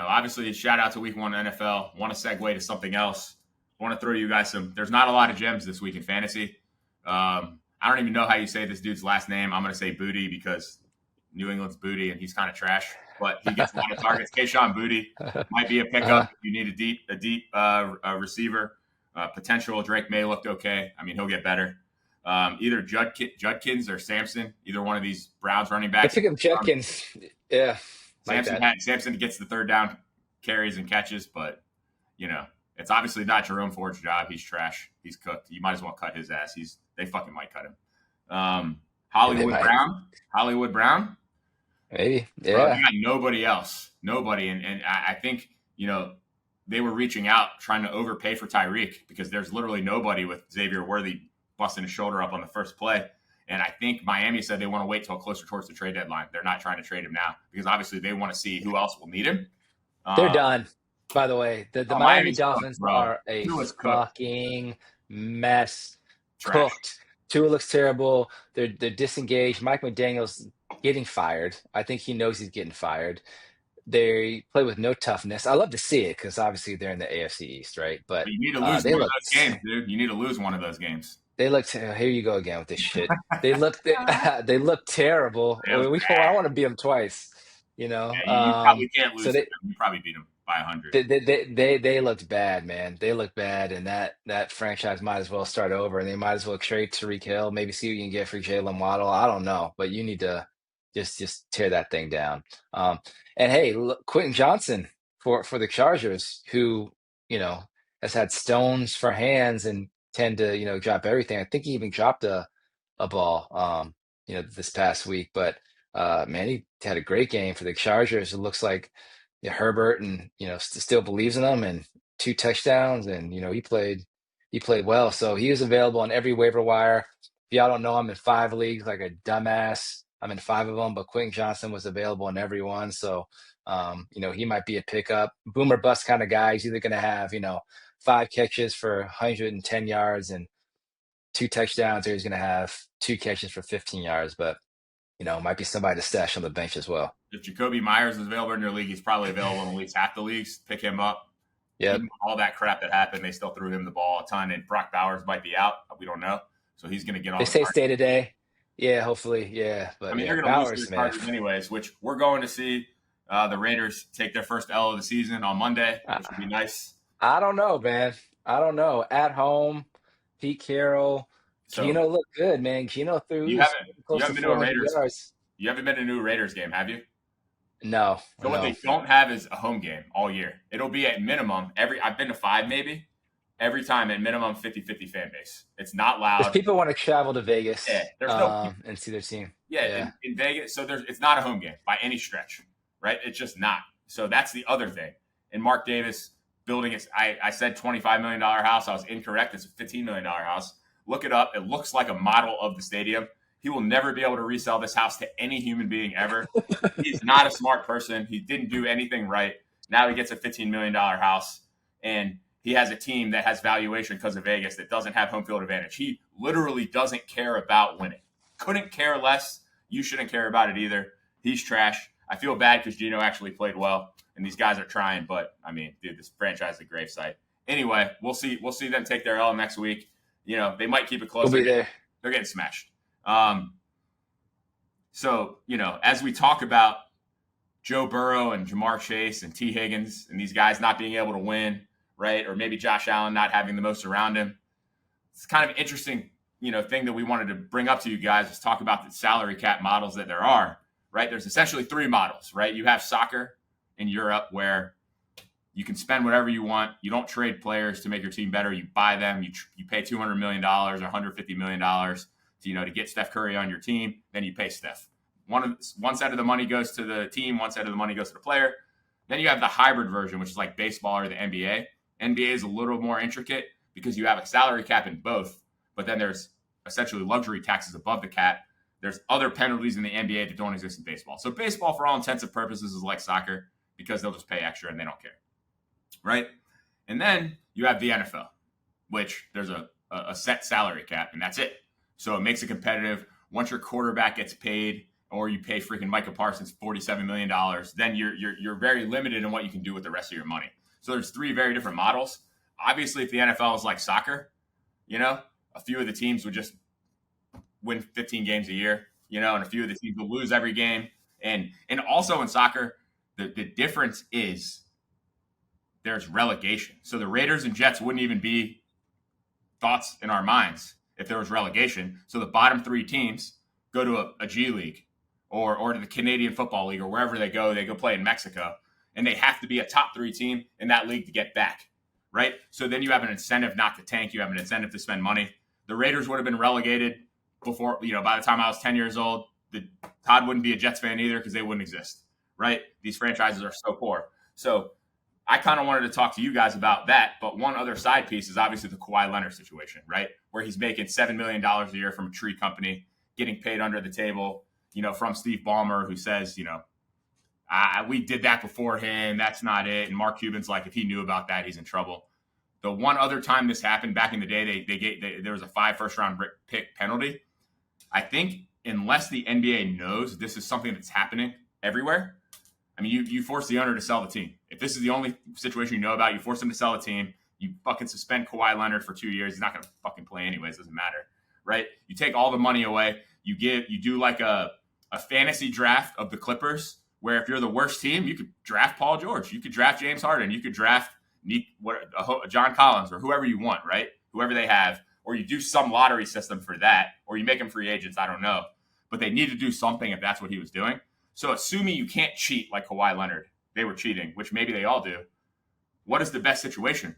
obviously shout out to week one NFL. Want to segue to something else. Want to throw you guys some. There's not a lot of gems this week in fantasy. I don't even know how you say this dude's last name. I'm going to say Booty because New England's Booty and he's kind of trash, but he gets a lot of targets. Kayshon Booty might be a pickup Uh, if you need a deep receiver. Potential Drake May looked okay. I mean, he'll get better. Either Judkins or Sampson, either one of these Browns running I backs. pick up Judkins. Yeah, like that. Sampson gets the third down carries and catches, but it's obviously not Jerome Ford's job. He's trash. He's cooked. You might as well cut his ass. They fucking might cut him. Yeah, they Hollywood might. Brown. Hollywood Brown. Maybe. Bro, they Yeah. got nobody else. Nobody. And I think, they were reaching out trying to overpay for Tyreek because there's literally nobody with Xavier Worthy busting his shoulder up on the first play. And I think Miami said they want to wait till closer towards the trade deadline. They're not trying to trade him now because obviously they want to see who else will need him. They're Uh, done. By the way, the Miami Miami's cooked, Dolphins bro. are a Tua's cooked. fucking mess. Trash. Cooked. Tua looks terrible. They're disengaged. Mike McDaniel's getting fired. I think he knows he's getting fired. They play with no toughness. I love to see it because obviously they're in the AFC East, right? But But you need to lose they one of look those games, dude. You need to lose one of those games. they look. Here you go again with this shit. They look terrible. It was I bad. want to beat them twice. You know. Yeah, you probably can't So lose to them. You probably beat them by 100. they looked bad, man. They look bad, and that franchise might as well start over, and they might as well trade Tariq Hill, maybe see what you can get for Jalen Waddle. I don't know, but you need to just tear that thing down. Um, and hey, look, Quentin Johnson for the Chargers, who you know has had stones for hands and tend to drop everything. I think he even dropped a ball, this past week, but man, he had a great game for the Chargers. It looks like Herbert and still believes in them and two touchdowns and he played well. So he was available on every waiver wire. If y'all don't know, I'm in 5 leagues like a dumbass. I'm in 5 of them, but Quentin Johnson was available in every one. So he might be a pickup, boomer bust kind of guy. He's either going to have 5 catches for 110 yards and two touchdowns, or he's going to have 2 catches for 15 yards. But might be somebody to stash on the bench as well. If Jacoby Myers is available in your league, he's probably available in at least half the leagues. Pick him up. Yep. Even all that crap that happened, they still threw him the ball a ton. And Brock Bowers might be out. We don't know. So he's going to get all They the say targets. stay today. Yeah, hopefully. Yeah. I But mean, yeah, they're going to lose to Bowers, the man. Chargers anyways, which we're going to see the Raiders take their first L of the season on Monday, I, which would be nice. I don't know, man. I don't know. At home, Pete Carroll, So Gino looked good, man. Gino threw he you was you close to haven't been to a 400 Raiders yards. you haven't been to a new Raiders game, have you? No, So what no. they don't have is a home game all year. It'll be at minimum I've been to 5 maybe. Every time at minimum 50-50 fan base. It's not Because loud. people want to travel to Yeah, Vegas there's no and see their team. yeah Yeah. in Vegas. So it's not a home game by any stretch, right? It's just not. So that's the other thing. And Mark Davis building his I said $25 million house. I was incorrect. It's a $15 million house. Look it up. It looks like a model of the stadium. He will never be able to resell this house to any human being ever. He's not a smart person. He didn't do anything right. Now he gets a $15 million house, and he has a team that has valuation because of Vegas that doesn't have home field advantage. He literally doesn't care about winning. Couldn't care less. You shouldn't care about it either. He's trash. I feel bad because Gino actually played well, and these guys are trying. But I mean, dude, this franchise is a gravesite. Anyway, we'll see. We'll see them take their L next week. They might keep it close. We'll be there. They're getting smashed. So as we talk about Joe Burrow and Jamar Chase and T. Higgins and these guys not being able to win, right? Or maybe Josh Allen not having the most around him. It's kind of an interesting, thing that we wanted to bring up to you guys is talk about the salary cap models that there are, right? There's essentially 3 models, right? You have soccer in Europe where you can spend whatever you want. You don't trade players to make your team better. You buy them. You pay $200 million or $150 million to get Steph Curry on your team. Then you pay Steph. One side of the money goes to the team. One side of the money goes to the player. Then you have the hybrid version, which is like baseball or the NBA. NBA is a little more intricate because you have a salary cap in both, but then there's essentially luxury taxes above the cap. There's other penalties in the NBA that don't exist in baseball. So baseball, for all intents and purposes, is like soccer because they'll just pay extra and they don't care, right? And then you have the NFL, which there's a set salary cap, and that's it. So it makes it competitive. Once your quarterback gets paid, or you pay freaking Micah Parsons $47 million, then you're very limited in what you can do with the rest of your money. So there's three very different models. Obviously, if the NFL is like soccer, a few of the teams would just win 15 games a year, and a few of the teams will lose every game. And also in soccer, the difference is there's relegation. So the Raiders and Jets wouldn't even be thoughts in our minds if there was relegation. So the bottom three teams go to a G League or to the Canadian Football League or wherever they go play in Mexico, and they have to be a top three team in that league to get back, right? So then you have an incentive not to tank. You have an incentive to spend money. The Raiders would have been relegated before, by the time I was 10 years old. Todd wouldn't be a Jets fan either because they wouldn't exist, right? These franchises are so poor. So I kind of wanted to talk to you guys about that. But one other side piece is obviously the Kawhi Leonard situation, right? Where he's making $7 million a year from a tree company, getting paid under the table, from Steve Ballmer, who says, we did that before him. That's not it. And Mark Cuban's like, if he knew about that, he's in trouble. The one other time this happened back in the day, there was a 5 first-round pick penalty. I think unless the NBA knows this is something that's happening everywhere, I mean, you force the owner to sell the team. If this is the only situation you know about, you force him to sell the team. You fucking suspend Kawhi Leonard for 2 years. He's not going to fucking play anyways. Doesn't matter, right? You take all the money away. You do like a fantasy draft of the Clippers, where if you're the worst team, you could draft Paul George. You could draft James Harden. You could draft John Collins or whoever you want, right? Whoever they have. Or you do some lottery system for that. Or you make them free agents. I don't know. But they need to do something if that's what he was doing. So assuming you can't cheat like Kawhi Leonard, they were cheating, which maybe they all do. What is the best situation?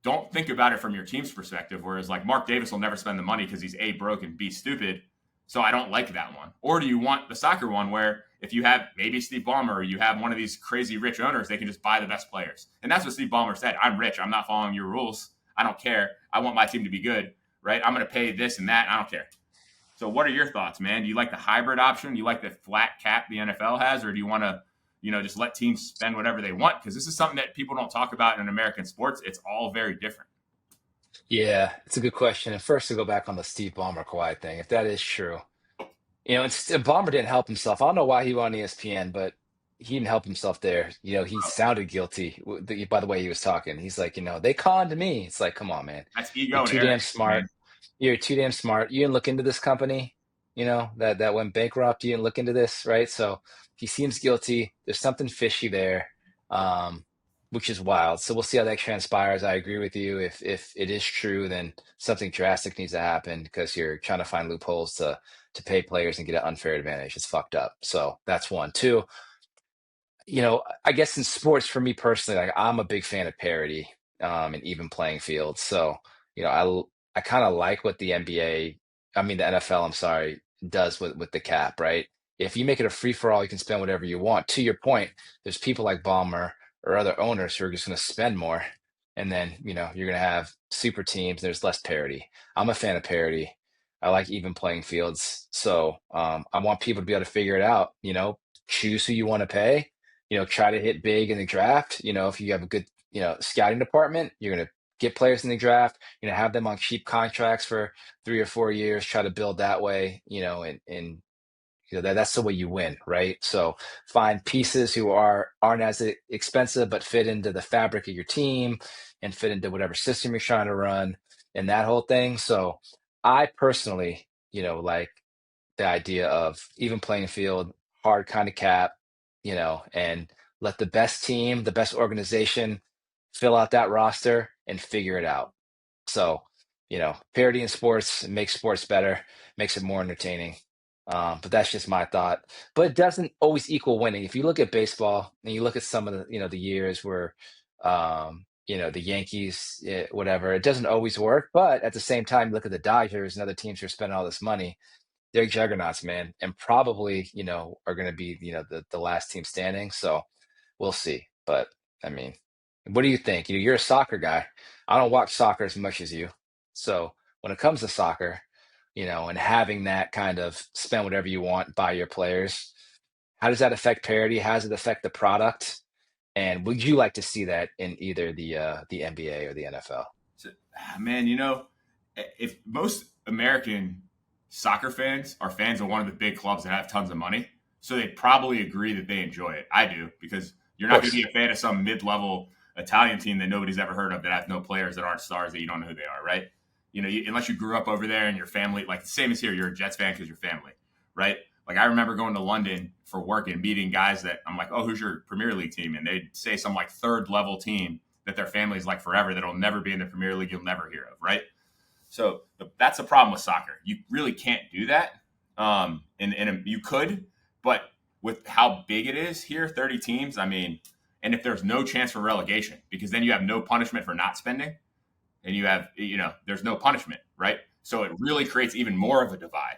Don't think about it from your team's perspective, whereas like Mark Davis will never spend the money because he's A, broke, and B, stupid. So I don't like that one. Or do you want the soccer one where if you have maybe Steve Ballmer or you have one of these crazy rich owners, they can just buy the best players? And that's what Steve Ballmer said. I'm rich. I'm not following your rules. I don't care. I want my team to be good, right? I'm going to pay this and that. I don't care. So what are your thoughts, man? Do you like the hybrid option? Do you like the flat cap the NFL has? Or do you want to, just let teams spend whatever they want? Because this is something that people don't talk about in American sports. It's all very different. Yeah, it's a good question. And first, to go back on the Steve Ballmer Kawhi thing, if that is true, Ballmer didn't help himself. I don't know why he went on ESPN, but he didn't help himself there. He sounded guilty by the way he was talking. He's like, they conned me. It's like, come on, man. That's ego You're and too damn arrogance, man. smart. You're too damn smart. You didn't look into this company, that went bankrupt. You didn't look into this, right? So he seems guilty. There's something fishy there, which is wild. So we'll see how that transpires. I agree with you. If it is true, then something drastic needs to happen because you're trying to find loopholes to pay players and get an unfair advantage. It's fucked up. So that's one. Two, I guess in sports, for me personally, like I'm a big fan of parity, and even playing fields. So, I kind of like what the the NFL, I'm sorry, does with the cap, right? If you make it a free for all, you can spend whatever you want. To your point, there's people like Ballmer or other owners who are just going to spend more. And then, you're going to have super teams. There's less parity. I'm a fan of parity. I like even playing fields. So I want people to be able to figure it out, choose who you want to pay, try to hit big in the draft. If you have a good, scouting department, you're going to get players in the draft, have them on cheap contracts for 3 or 4 years, try to build that way, and that's the way you win, right? So find pieces who aren't as expensive, but fit into the fabric of your team and fit into whatever system you're trying to run and that whole thing. So I personally, like the idea of even playing field, hard kind of cap, and let the best team, the best organization fill out that roster and figure it out. So, parity in sports makes sports better, makes it more entertaining. But that's just my thought. But it doesn't always equal winning. If you look at baseball and you look at some of the, the years where, the Yankees, whatever, it doesn't always work. But at the same time, look at the Dodgers and other teams who are spending all this money. They're juggernauts, man, and probably, are going to be, the last team standing. So we'll see. But I mean, what do you think? You're a soccer guy. I don't watch soccer as much as you. So when it comes to soccer, and having that kind of spend whatever you want, buy your players. How does that affect parity? How does it affect the product? And would you like to see that in either the NBA or the NFL? So, man, if most American soccer fans are fans of one of the big clubs that have tons of money, so they probably agree that they enjoy it. I do, because you're Of not going to course. be a fan of some mid-level Italian team that nobody's ever heard of, that have no players, that aren't stars, that you don't know who they are, right? Unless you grew up over there and your family, like the same as here, you're a Jets fan because your family, right? Like I remember going to London for work and meeting guys that I'm like, oh, who's your Premier League team? And they'd say some like third level team that their family's like forever, that'll never be in the Premier League, you'll never hear of, right? So that's the problem with soccer. You really can't do that. And you could, but with how big it is here, 30 teams, I mean, and if there's no chance for relegation, because then you have no punishment for not spending, and there's no punishment, right? So it really creates even more of a divide,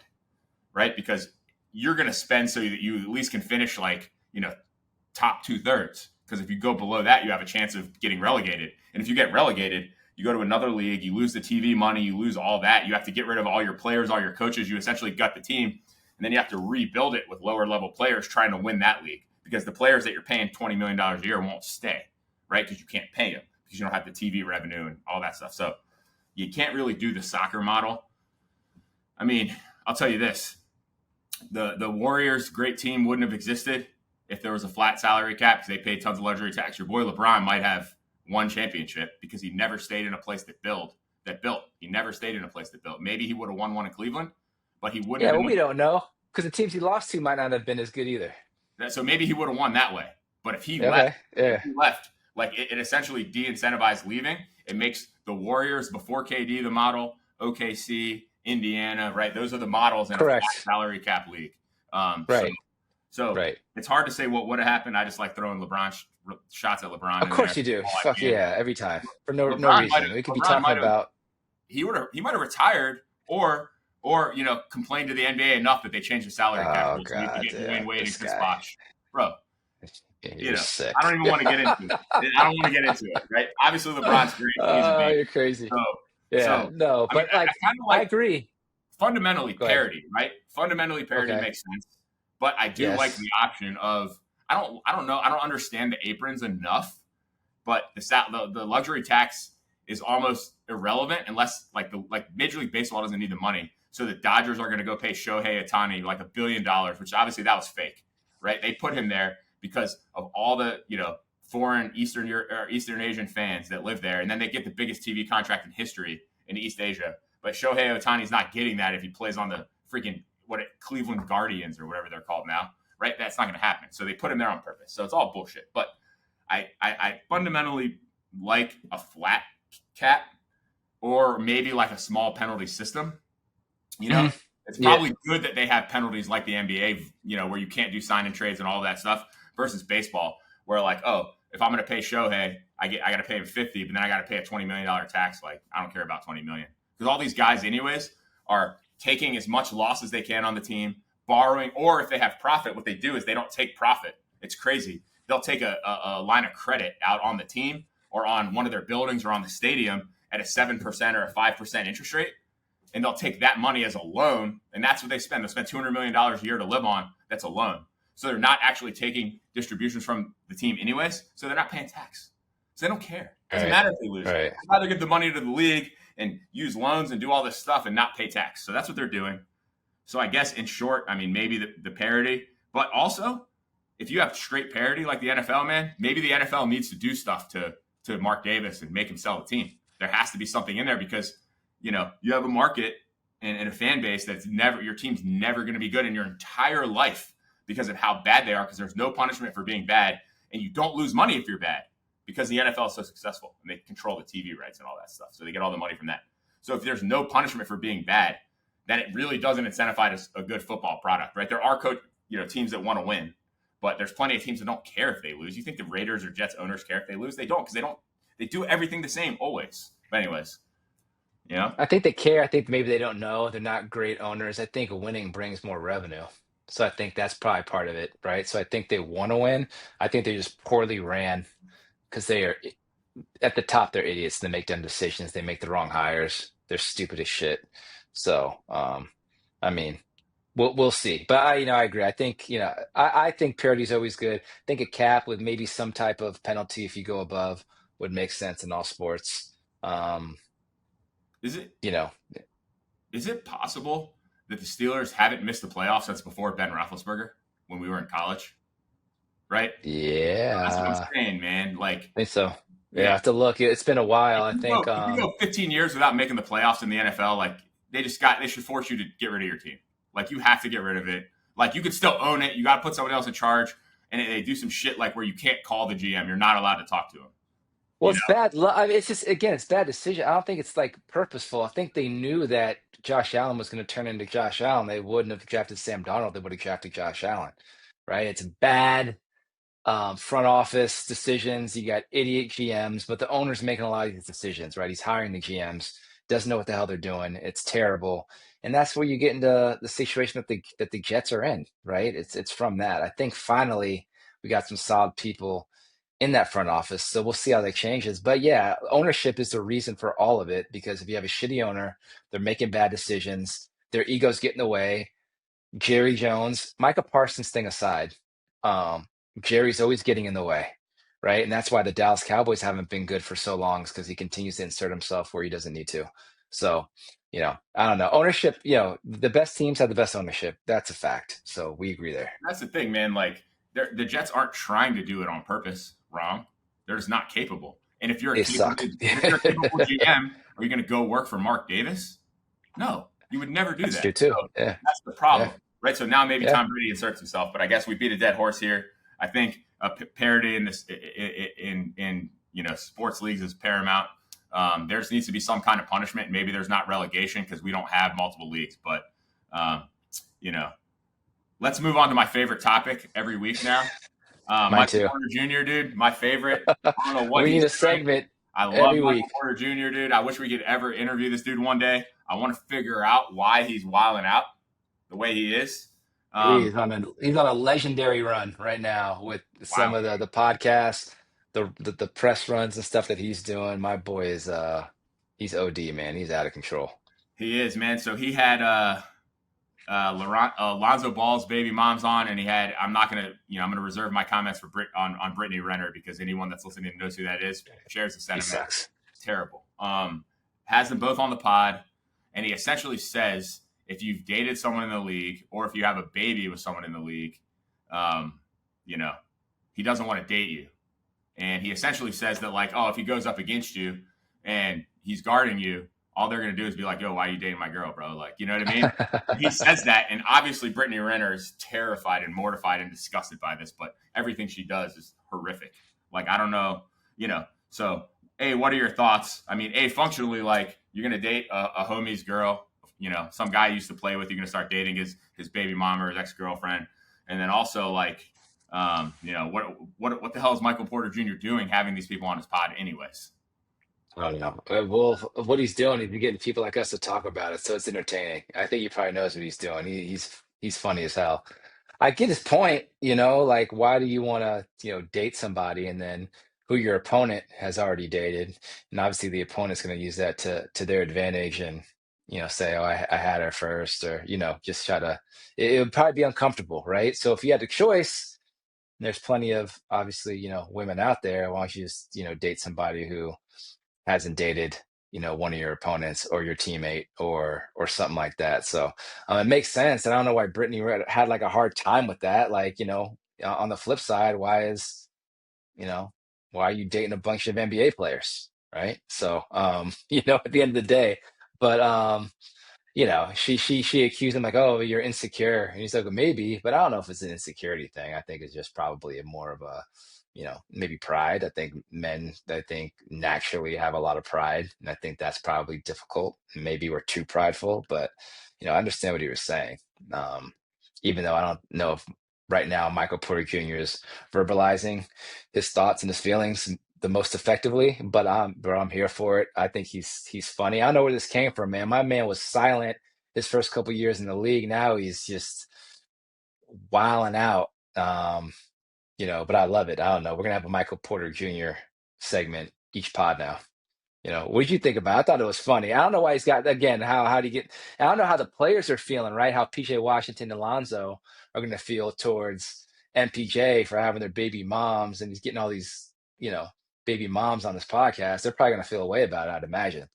right? Because you're going to spend so that you at least can finish top 2/3. Because if you go below that, you have a chance of getting relegated. And if you get relegated, you go to another league, you lose the TV money, you lose all that. You have to get rid of all your players, all your coaches. You essentially gut the team. And then you have to rebuild it with lower level players trying to win that league, because the players that you're paying $20 million a year won't stay, right? Because you can't pay them, because you don't have the TV revenue and all that stuff. So you can't really do the soccer model. I mean, I'll tell you this. The Warriors, great team, wouldn't have existed if there was a flat salary cap, because they paid tons of luxury tax. Your boy LeBron might have one championship because he never stayed in a place that built. He never stayed in a place that built. Maybe he would have won one in Cleveland, but he wouldn't Yeah, have well, been. we don't know because the teams he lost to might not have been as good either. So maybe he would have won that way. But if he left, Okay, yeah, like it essentially de-incentivized leaving. It makes the Warriors before KD the model, OKC, Indiana, right? Those are the models in a flat correct. salary cap league. Um, so Right, so right. it's hard to say what would have happened. I just like throwing LeBron shots at LeBron Of in there. course you do. All I Fuck can. yeah, every time for no LeBron might reason. have. We could be LeBron talking might have. about. He might have retired, or complained to the NBA enough that they changed the salary cap Oh rules so he could god, get Dwayne damn, Wade and this Chris guy. Bosh. Bro, You're I don't sick. even want to get into it. I don't want to get into it, right? Obviously, LeBron's great. He's a beast. You're crazy. So, Yeah, so no, I mean, but I like kind of I like agree. fundamentally Go ahead. parity, right? Fundamentally parity Okay. makes sense, but I do like Yes. the option of I don't know. I don't understand the aprons enough, but the luxury tax is almost irrelevant unless like Major League Baseball doesn't need the money. So the Dodgers are going to go pay Shohei Ohtani like $1 billion, which obviously that was fake, right? They put him there because of all the foreign Eastern Asian fans that live there, and then they get the biggest TV contract in history in East Asia. But Shohei Ohtani's not getting that if he plays on the freaking Cleveland Guardians or whatever they're called now, right? That's not going to happen. So they put him there on purpose. So it's all bullshit. But I fundamentally like a flat cap, or maybe like a small penalty system. You know, Mhm. it's Yeah. probably good that they have penalties like the NBA, where you can't do sign and trades and all that stuff, versus baseball, where like, oh, if I'm going to pay Shohei, I got to pay him 50, but then I got to pay a $20 million tax. Like, I don't care about 20 million, because all these guys anyways are taking as much loss as they can on the team, borrowing, or if they have profit, what they do is they don't take profit. It's crazy. They'll take a line of credit out on the team or on one of their buildings or on the stadium at a 7% or a 5% interest rate, and they'll take that money as a loan, and that's what they spend. They'll spend $200 million a year to live on. That's a loan. So they're not actually taking distributions from the team anyways, so they're not paying tax. So they don't care. It doesn't Right. matter if they lose. Right. They'd rather give the money to the league and use loans and do all this stuff and not pay tax. So that's what they're doing. So I guess in short, I mean, maybe the parity, but also if you have straight parity like the NFL, man, maybe the NFL needs to do stuff to Mark Davis and make him sell the team. There has to be something in there, because you have a market and a fan base that's your team's never going to be good in your entire life because of how bad they are, because there's no punishment for being bad, and you don't lose money if you're bad, because the NFL is so successful and they control the TV rights and all that stuff. So they get all the money from that. So if there's no punishment for being bad, then it really doesn't incentivize a good football product, right? There are teams that want to win, but there's plenty of teams that don't care if they lose. You think the Raiders or Jets owners care if they lose? They don't, because they do everything the same always. But anyways, I think they care. I think maybe they don't know. They're not great owners. I think winning brings more revenue. So I think that's probably part of it, right? So I think they want to win. I think they just poorly ran because they are at the top. They're idiots. They make dumb decisions. They make the wrong hires. they're stupid as shit. So, I mean, we'll see. But I agree. I think, I think parity's always good. I think a cap with maybe some type of penalty if you go above would make sense in all sports. Um, Is it you know, is it possible that the Steelers haven't missed the playoffs since before Ben Roethlisberger when we were in college? Right? That's what I'm yeah, saying, man. Like, I think so. Yeah, I yeah, have to look. It's been a while. I think, if you go 15 years without making the playoffs in the NFL, like they should force you to get rid of your team. Like you have to get rid of it. Like you could still own it. You got to put someone else in charge, and they do some shit like where you can't call the GM. You're not allowed to talk to him. well, You it's know, bad. I mean, it's just again, it's bad decision. I don't think it's like purposeful. I think they knew that Josh Allen was going to turn into Josh Allen. They wouldn't have drafted Sam Darnold. They would have drafted Josh Allen, right? It's bad front office decisions. You got idiot GMs, but the owner's making a lot of these decisions, right? He's hiring the GMs, doesn't know what the hell they're doing. It's terrible, and that's where you get into the situation that the Jets are in, right? It's from that. I think finally we got some solid people in that front office, so we'll see how that changes. But yeah, ownership is the reason for all of it because if you have a shitty owner, they're making bad decisions, their egos get in the way. Jerry Jones, Micah Parsons thing aside, um, Jerry's always getting in the way, right? And that's why the Dallas Cowboys haven't been good for so long, is because he continues to insert himself where he doesn't need to. So, I don't know. Ownership, the best teams have the best ownership. That's a fact. So we agree there. that's the thing, man. Like the Jets aren't trying to do it on purpose. Wrong. They're just not capable. And They suck. if you're a capable GM, are you going to go work for Mark Davis? No, you would never do That's that. true too. So Yeah. that's the Yeah. problem, right? So now maybe Yeah. Tom Brady inserts himself, but I guess we beat a dead horse here. I think parity in this in sports leagues is paramount. There needs to be some kind of punishment. Maybe there's not relegation because we don't have multiple leagues, but um, you know, let's move on to my favorite topic every week now. Mine Michael too. Porter Jr., dude, my favorite. I don't know what We he's need a doing. segment I love every Michael week. Porter Jr., dude. I wish we could ever interview this dude one day. I want to figure out why he's wilding out the way he is. He's on a legendary run right now with some Wow. of the podcasts, the press runs and stuff that he's doing. My boy is he's OD, man. He's out of control. He is, man. So he had Lonzo Ball's baby mom's on, and he had. I'm not gonna, I'm gonna reserve my comments for on Brittany Renner because anyone that's listening knows who that is. Shares the He sentiment. sucks. Terrible. Has them both on the pod, and he essentially says if you've dated someone in the league or if you have a baby with someone in the league, um, you know, he doesn't want to date you. And he essentially says that, like, oh, if he goes up against you and he's guarding you, all they're going to do is be like, yo, why are you dating my girl, bro? Like, you know what I mean? He says that. And obviously, Brittany Renner is terrified and mortified and disgusted by this, but everything she does is horrific. Like, I don't know, So, A, what are your thoughts? I mean, A, functionally, like, you're going to date a homie's girl, some guy you used to play with, you're going to start dating his baby mom or his ex girlfriend. And then also, like, what the hell is Michael Porter Jr. doing having these people on his pod, anyways? I don't know. Well, what he's doing, he's getting people like us to talk about it, so it's entertaining. I think he probably knows what he's doing. He's funny as hell. I get his point, like why do you want to, date somebody and then who your opponent has already dated, and obviously the opponent's going to use that to their advantage and say, oh, I had her first, or just try to. It would probably be uncomfortable, right? So if you had a choice, there's plenty of obviously women out there. Why don't you just date somebody who hasn't dated one of your opponents or your teammate or something like that. So it makes sense. And I don't know why Brittany had like a hard time with that. Like, on the flip side, you know why are you dating a bunch of NBA players, right? So at the end of the day. But she accused him like, oh, you're insecure. And he's like, well, maybe, but I don't know if it's an insecurity thing. I think it's just probably more of a, maybe pride. I think men, I think naturally have a lot of pride. And I think that's probably difficult. Maybe we're too prideful, but, I understand what he was saying. Um, Even though I don't know if right now Michael Porter Jr. is verbalizing his thoughts and his feelings the most effectively, but I'm here for it. I think he's funny. I don't know where this came from, man. My man was silent his first couple years in the league. Now he's just wilding out. But I love it. I don't know. We're gonna have a Michael Porter Jr. segment each pod now. What did you think about it? I thought it was funny. I don't know why he's got, again, how do you get, I don't know how the players are feeling, right? How PJ Washington and Alonzo are going to feel towards MPJ for having their baby moms, and he's getting all these, baby moms on this podcast. They're probably going to feel a way about it, I'd imagine.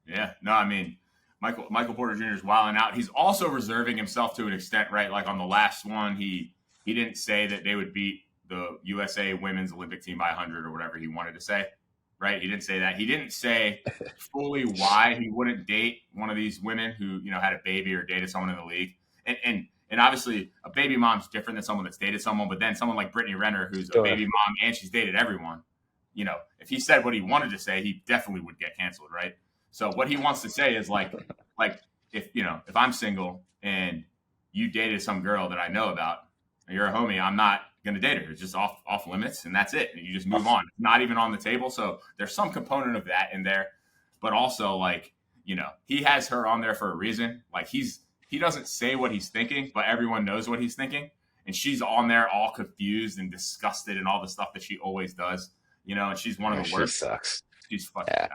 Yeah, no, I mean, Michael Porter Jr. is wilding out. He's also reserving himself to an extent, right? Like on the last one, he didn't say that they would beat the USA Women's Olympic team by 100 or whatever he wanted to say, right? He didn't say that. He didn't say fully why he wouldn't date one of these women who had a baby or dated someone in the league. And obviously, a baby mom's different than someone that's dated someone. But then someone like Brittany Renner, who's a Sure. baby mom and she's dated everyone, if he said what he wanted to say, he definitely would get canceled, right? So what he wants to say is like if I'm single and you dated some girl that I know about, and you're a homie, I'm not going to date her. It's just off limits, and that's it. And you just move on. It's not even on the table. So there's some component of that in there, but also he has her on there for a reason. Like he doesn't say what he's thinking, but everyone knows what he's thinking, and she's on there all confused and disgusted and all the stuff that she always does. And she's one of the She worst. sucks. She's fucking. Yeah,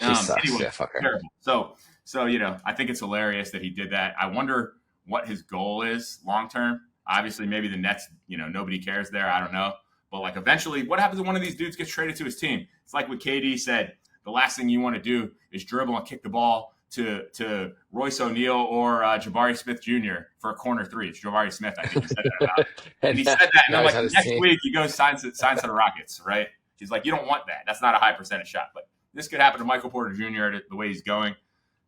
she sucks. Anyway, Yeah, fuck her. terrible. So I think it's hilarious that he did that. I wonder what his goal is long term. Obviously, maybe the Nets, nobody cares there. I don't know. But eventually, what happens when one of these dudes gets traded to his team? It's like what KD said. The last thing you want to do is dribble and kick the ball to Royce O'Neal or Jabari Smith Jr. for a corner three. It's Jabari Smith, I think he said that about. And he said that, and I'm like, next week he goes signs to the Rockets, right? He's like, you don't want that. That's not a high percentage shot. But this could happen to Michael Porter Jr. the way he's going.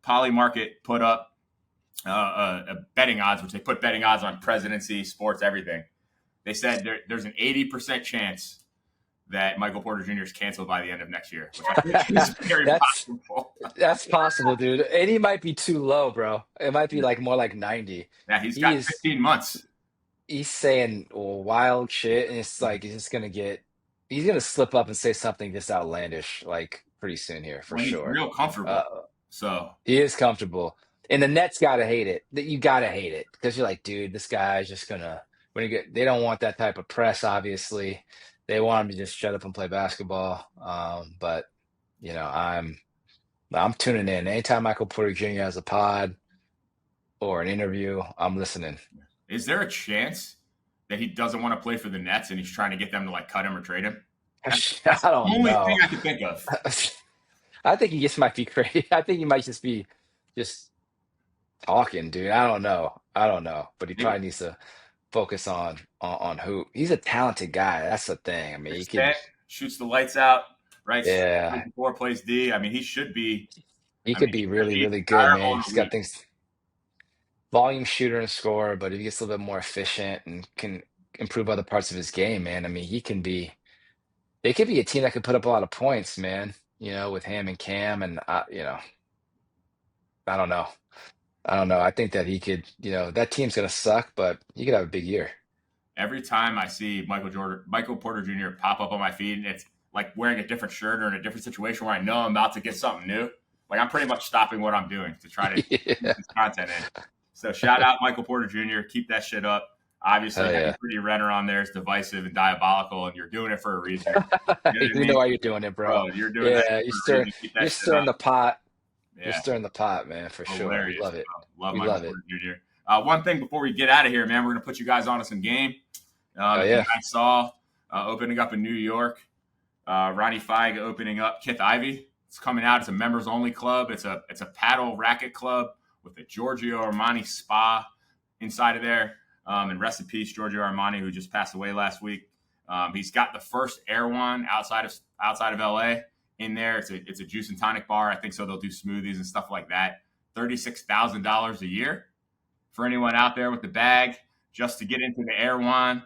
Poly Market put up betting odds, which they put betting odds on presidency, sports, everything. They said there's an 80% chance that Michael Porter Jr. is canceled by the end of next year, which I think is very That's possible. that's possible, dude. 80 might be too low, bro. It might be more like 90. Yeah, he's He got is 15 months. he's saying wild shit, and it's like he's gonna slip up and say something just outlandish like pretty soon here for When he's sure. real Uh, comfortable. So he is comfortable, and the Nets gotta hate it. That you gotta hate it because you're like, dude, this guy's just gonna they don't want that type of press. Obviously, they want him to just shut up and play basketball. But I'm tuning in anytime Michael Porter Jr. has a pod or an interview. I'm listening. is there a chance that he doesn't want to play for the Nets and he's trying to get them to cut him or trade him? I That's the don't only thing know. I can think of. I think he just might be crazy. I think he might just be just talking, dude. I don't know. I don't know. But he probably needs to focus on hoop. He's a talented guy. That's the thing. I mean, he could, Extent, shoots the lights out, right? yeah, Four plays D. I mean, he should be. he I could mean, he be should really, be really good, desirable man. in He's the got league. things, volume shooter and scorer, but if he gets a little bit more efficient and can improve other parts of his game, man, I mean, they could be a team that could put up a lot of points, man, with him and Cam. And, I don't know. I don't know. I think that he could, that team's going to suck, but he could have a big year. Every time I see Michael Porter Jr. pop up on my feed, and it's like wearing a different shirt or in a different situation where I know I'm about to get something new. Like I'm pretty much stopping what I'm doing to try to get Yeah. this content in. So shout out Michael Porter Jr. Keep that shit up. Obviously, Hell having yeah. Pretty Renner on there is divisive and diabolical, and you're doing it for a reason. You know what I You mean, know why you're doing it, bro. bro? You're doing that Yeah, for a reason. Keep that you're shit up. stirring the pot. You're Yeah, stirring the pot, man, for sure. We hilarious. love it. Bro. Love We Michael love it. Porter Jr. One thing before we get out of here, man, we're gonna put you guys on to some game. Oh If you yeah. guys saw opening up in New York, Ronnie Feig opening up Kith Ivy. It's coming out. It's a members only club. It's a paddle racket club with a Giorgio Armani spa inside of there. And rest in peace, Giorgio Armani, who just passed away last week. He's got the first Air One outside of LA in there. It's a juice and tonic bar. I think so. They'll do smoothies and stuff like that. $36,000 a year for anyone out there with the bag just to get into the Air One.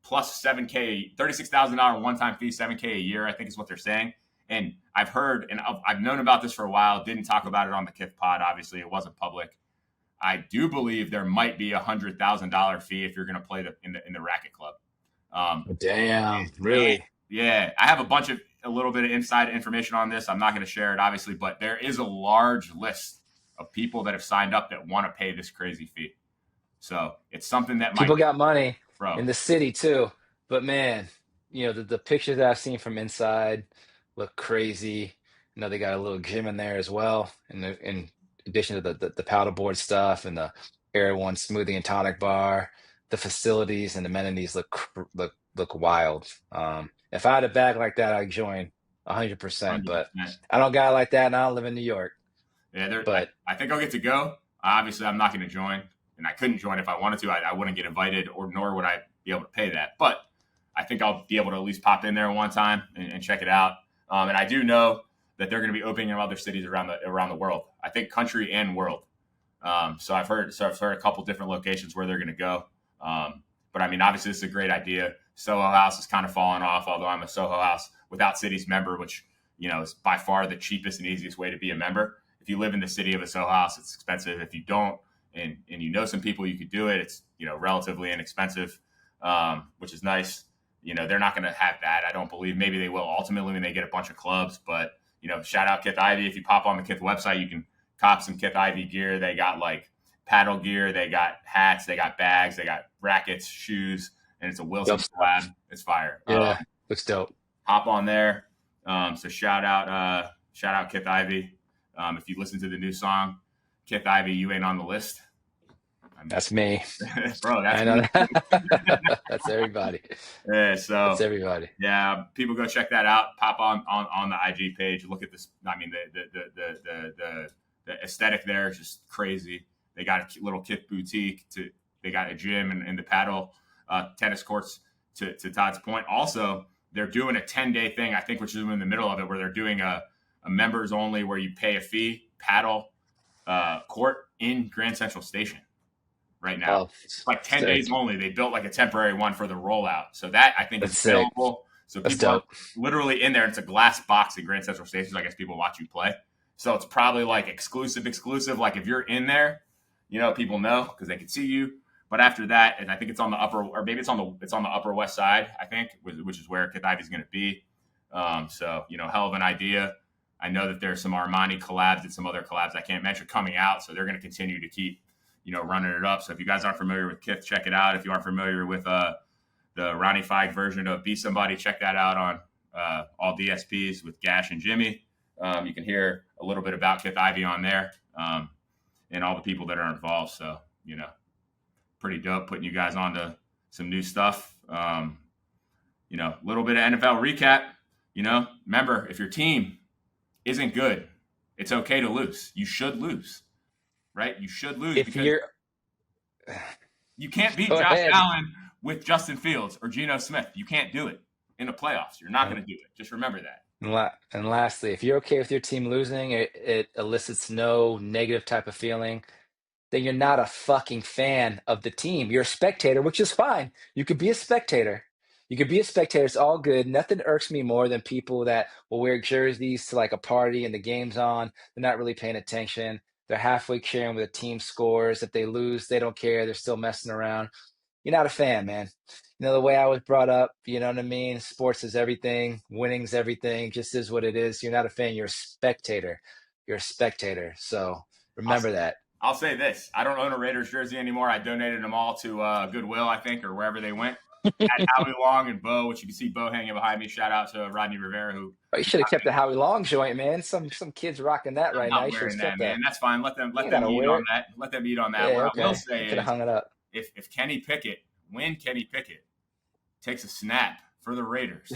Plus 7K, $36,000 one-time fee, 7K a year, I think is what they're saying. And I've heard, and I've known about this for a while, didn't talk about it on the Kith pod, obviously, it wasn't public. I do believe there might be $100,000 fee if you're going to play in the racket club. Damn, really? Yeah, I have a little bit of inside information on this. I'm not going to share it, obviously, but there is a large list of people that have signed up that want to pay this crazy fee. So it's something that People got money bro. in the city too. But man, the pictures that I've seen from inside look crazy. They got a little gym in there as well, in addition to the paddleboard stuff and the Air One smoothie and tonic bar. The facilities and amenities look wild. If I had a bag like that, I'd join 100%. But 100%. I don't got it like that, and I don't live in New York. Yeah, But I think I'll get to go. Obviously, I'm not going to join, and I couldn't join if I wanted to. I wouldn't get invited, or nor would I be able to pay that. But I think I'll be able to at least pop in there one time and check it out. And I do know that they're going to be opening in other cities around the world. I think country and world. So I've heard a couple different locations where they're going to go. But I mean, obviously, this is a great idea. Soho House is kind of falling off, although I'm a Soho House without Cities member, which is by far the cheapest and easiest way to be a member. If you live in the city of a Soho House, it's expensive. If you don't, and you know some people, you could do it. It's relatively inexpensive, which is nice. They're not going to have that. I don't believe. Maybe they will ultimately when they get a bunch of clubs. But shout out Kith Ivy. If you pop on the Kith website, you can cop some Kith Ivy gear. They got like paddle gear, they got hats, they got bags, they got rackets, shoes, and it's a Wilson collab. It's fire. Yeah, looks dope. Hop on there. So shout out Kith Ivy. If you listen to the new song, Kith Ivy, you ain't on the list. That's me, bro. That's I know me. that's everybody. Yeah, so That's everybody. Yeah, people go check that out. Pop on the IG page. Look at this. I mean, the aesthetic there is just crazy. They got a little Kith boutique. They got a gym and the paddle tennis courts. To Todd's point, also they're doing a 10-day thing. I think, which is in the middle of it, where they're doing a members only, where you pay a fee paddle court in Grand Central Station. Right now, it's like 10 days only. They built like a temporary one for the rollout, so that I think is available. So people are literally in there. It's a glass box in Grand Central Station. So I guess people watch you play. So it's probably like exclusive. Like if you're in there, people know because they can see you. But after that, and I think it's on the upper, or maybe it's on the Upper West Side, I think, which is where Kith Ivy is going to be. So hell of an idea. I know that there's some Armani collabs and some other collabs I can't mention coming out, so they're going to continue to keep running it up. So if you guys aren't familiar with Kith, check it out. If you aren't familiar with the Ronnie Feig version of Be Somebody, check that out on all DSPs with Gash and Jimmy. You can hear a little bit about Kith Ivy on there and all the people that are involved. So, pretty dope putting you guys on to some new stuff. A little bit of NFL recap. Remember, if your team isn't good, it's okay to lose. You should lose. Right? You should lose because you can't beat Josh Allen with Justin Fields or Geno Smith. You can't do it in the playoffs. You're not going to do it. Just remember that. And lastly, if you're okay with your team losing, it elicits no negative type of feeling, then you're not a fucking fan of the team. You're a spectator, which is fine. You could be a spectator. It's all good. Nothing irks me more than people that will wear jerseys to like a party and the game's on. They're not really paying attention. They're halfway cheering with the team scores. If they lose, they don't care. They're still messing around. You're not a fan, man. The way I was brought up, you know what I mean? Sports is everything. Winning's everything. Just is what it is. You're not a fan. You're a spectator. So remember that. I'll say this. I don't own a Raiders jersey anymore. I donated them all to Goodwill, I think, or wherever they went. Had Howie Long and Bo, which you can see Bo hanging behind me. Shout out to Rodney Rivera, who you should have kept the Howie Long joint, man. Some kids rocking that right now. You should have kept that, man. That's fine. Let them eat on that. Let them eat on that. Yeah, what I will say is, hung it up. If Kenny Pickett takes a snap for the Raiders,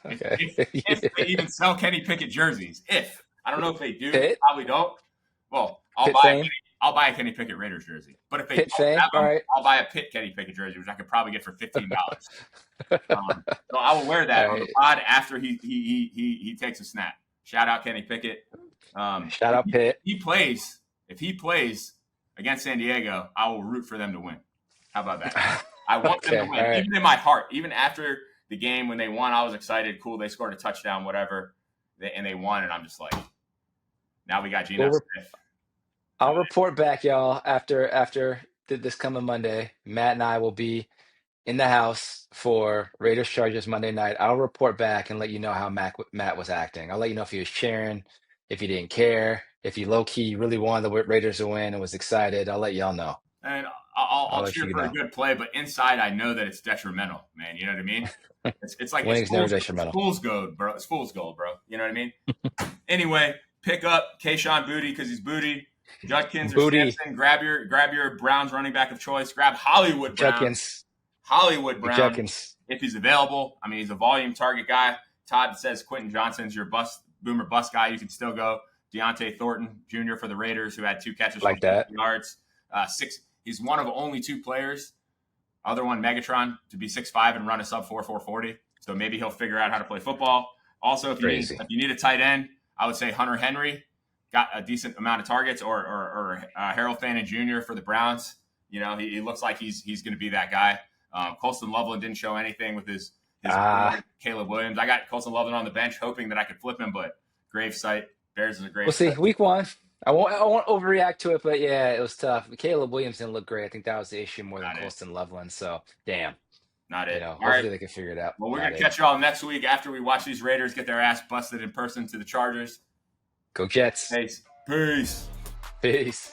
if they even sell Kenny Pickett jerseys, I don't know if they do, probably don't. Well, I'll buy a Kenny Pickett Raiders jersey. But if they don't have them, I'll buy a Kenny Pickett jersey, which I could probably get for $15. So I will wear that on the pod after he takes a snap. Shout out Kenny Pickett. Shout out Pitt. If he plays against San Diego, I will root for them to win. How about that? I want them to win. Right. Even in my heart, even after the game when they won, I was excited. Cool, they scored a touchdown, whatever, and they won, and I'm just like, now we got Geno Smith. I'll report back, y'all, after this coming Monday. Matt and I will be in the house for Raiders Chargers Monday night. I'll report back and let you know how Matt was acting. I'll let you know if he was cheering, if he didn't care, if he low-key really wanted the Raiders to win and was excited. I'll let y'all know. And I'll I'll let cheer you for a know. good play, but inside I know that it's detrimental, man. You know what I mean? It's like Winning's never it's detrimental. fool's gold, bro. It's fool's gold, bro. You know what I mean? Anyway, pick up Kayshawn Booty because he's booty. Judkins or Booty, Sampson, grab your Browns running back of choice. Grab Hollywood Brown. Judkins, Hollywood Brown, Judkins. if he's available. I mean, he's a volume target guy. Todd says Quentin Johnson's your boomer bust guy. You can still go. Deontay Thornton Jr. for the Raiders, who had 2 catches for Like 60 that. yards. He's one of only 2 players, other one Megatron, to be 6'5" and run a sub 4.40. So maybe he'll figure out how to play football. Also, if you need a tight end, I would say Hunter Henry got a decent amount of targets, or Harold Fannin Jr. for the Browns. You know, he looks like he's going to be that guy. Colston Loveland didn't show anything with his Caleb Williams. I got Colston Loveland on the bench, hoping that I could flip him, but grave site. Bears is a grave. We'll see. Week 1. I won't overreact to it, but yeah, it was tough. Caleb Williams didn't look great. I think that was the issue more than Colston Loveland. So damn. Not it. Hopefully they can figure it out. Well, we're gonna catch y'all next week after we watch these Raiders get their ass busted in person to the Chargers. Go Jets. Peace. Peace.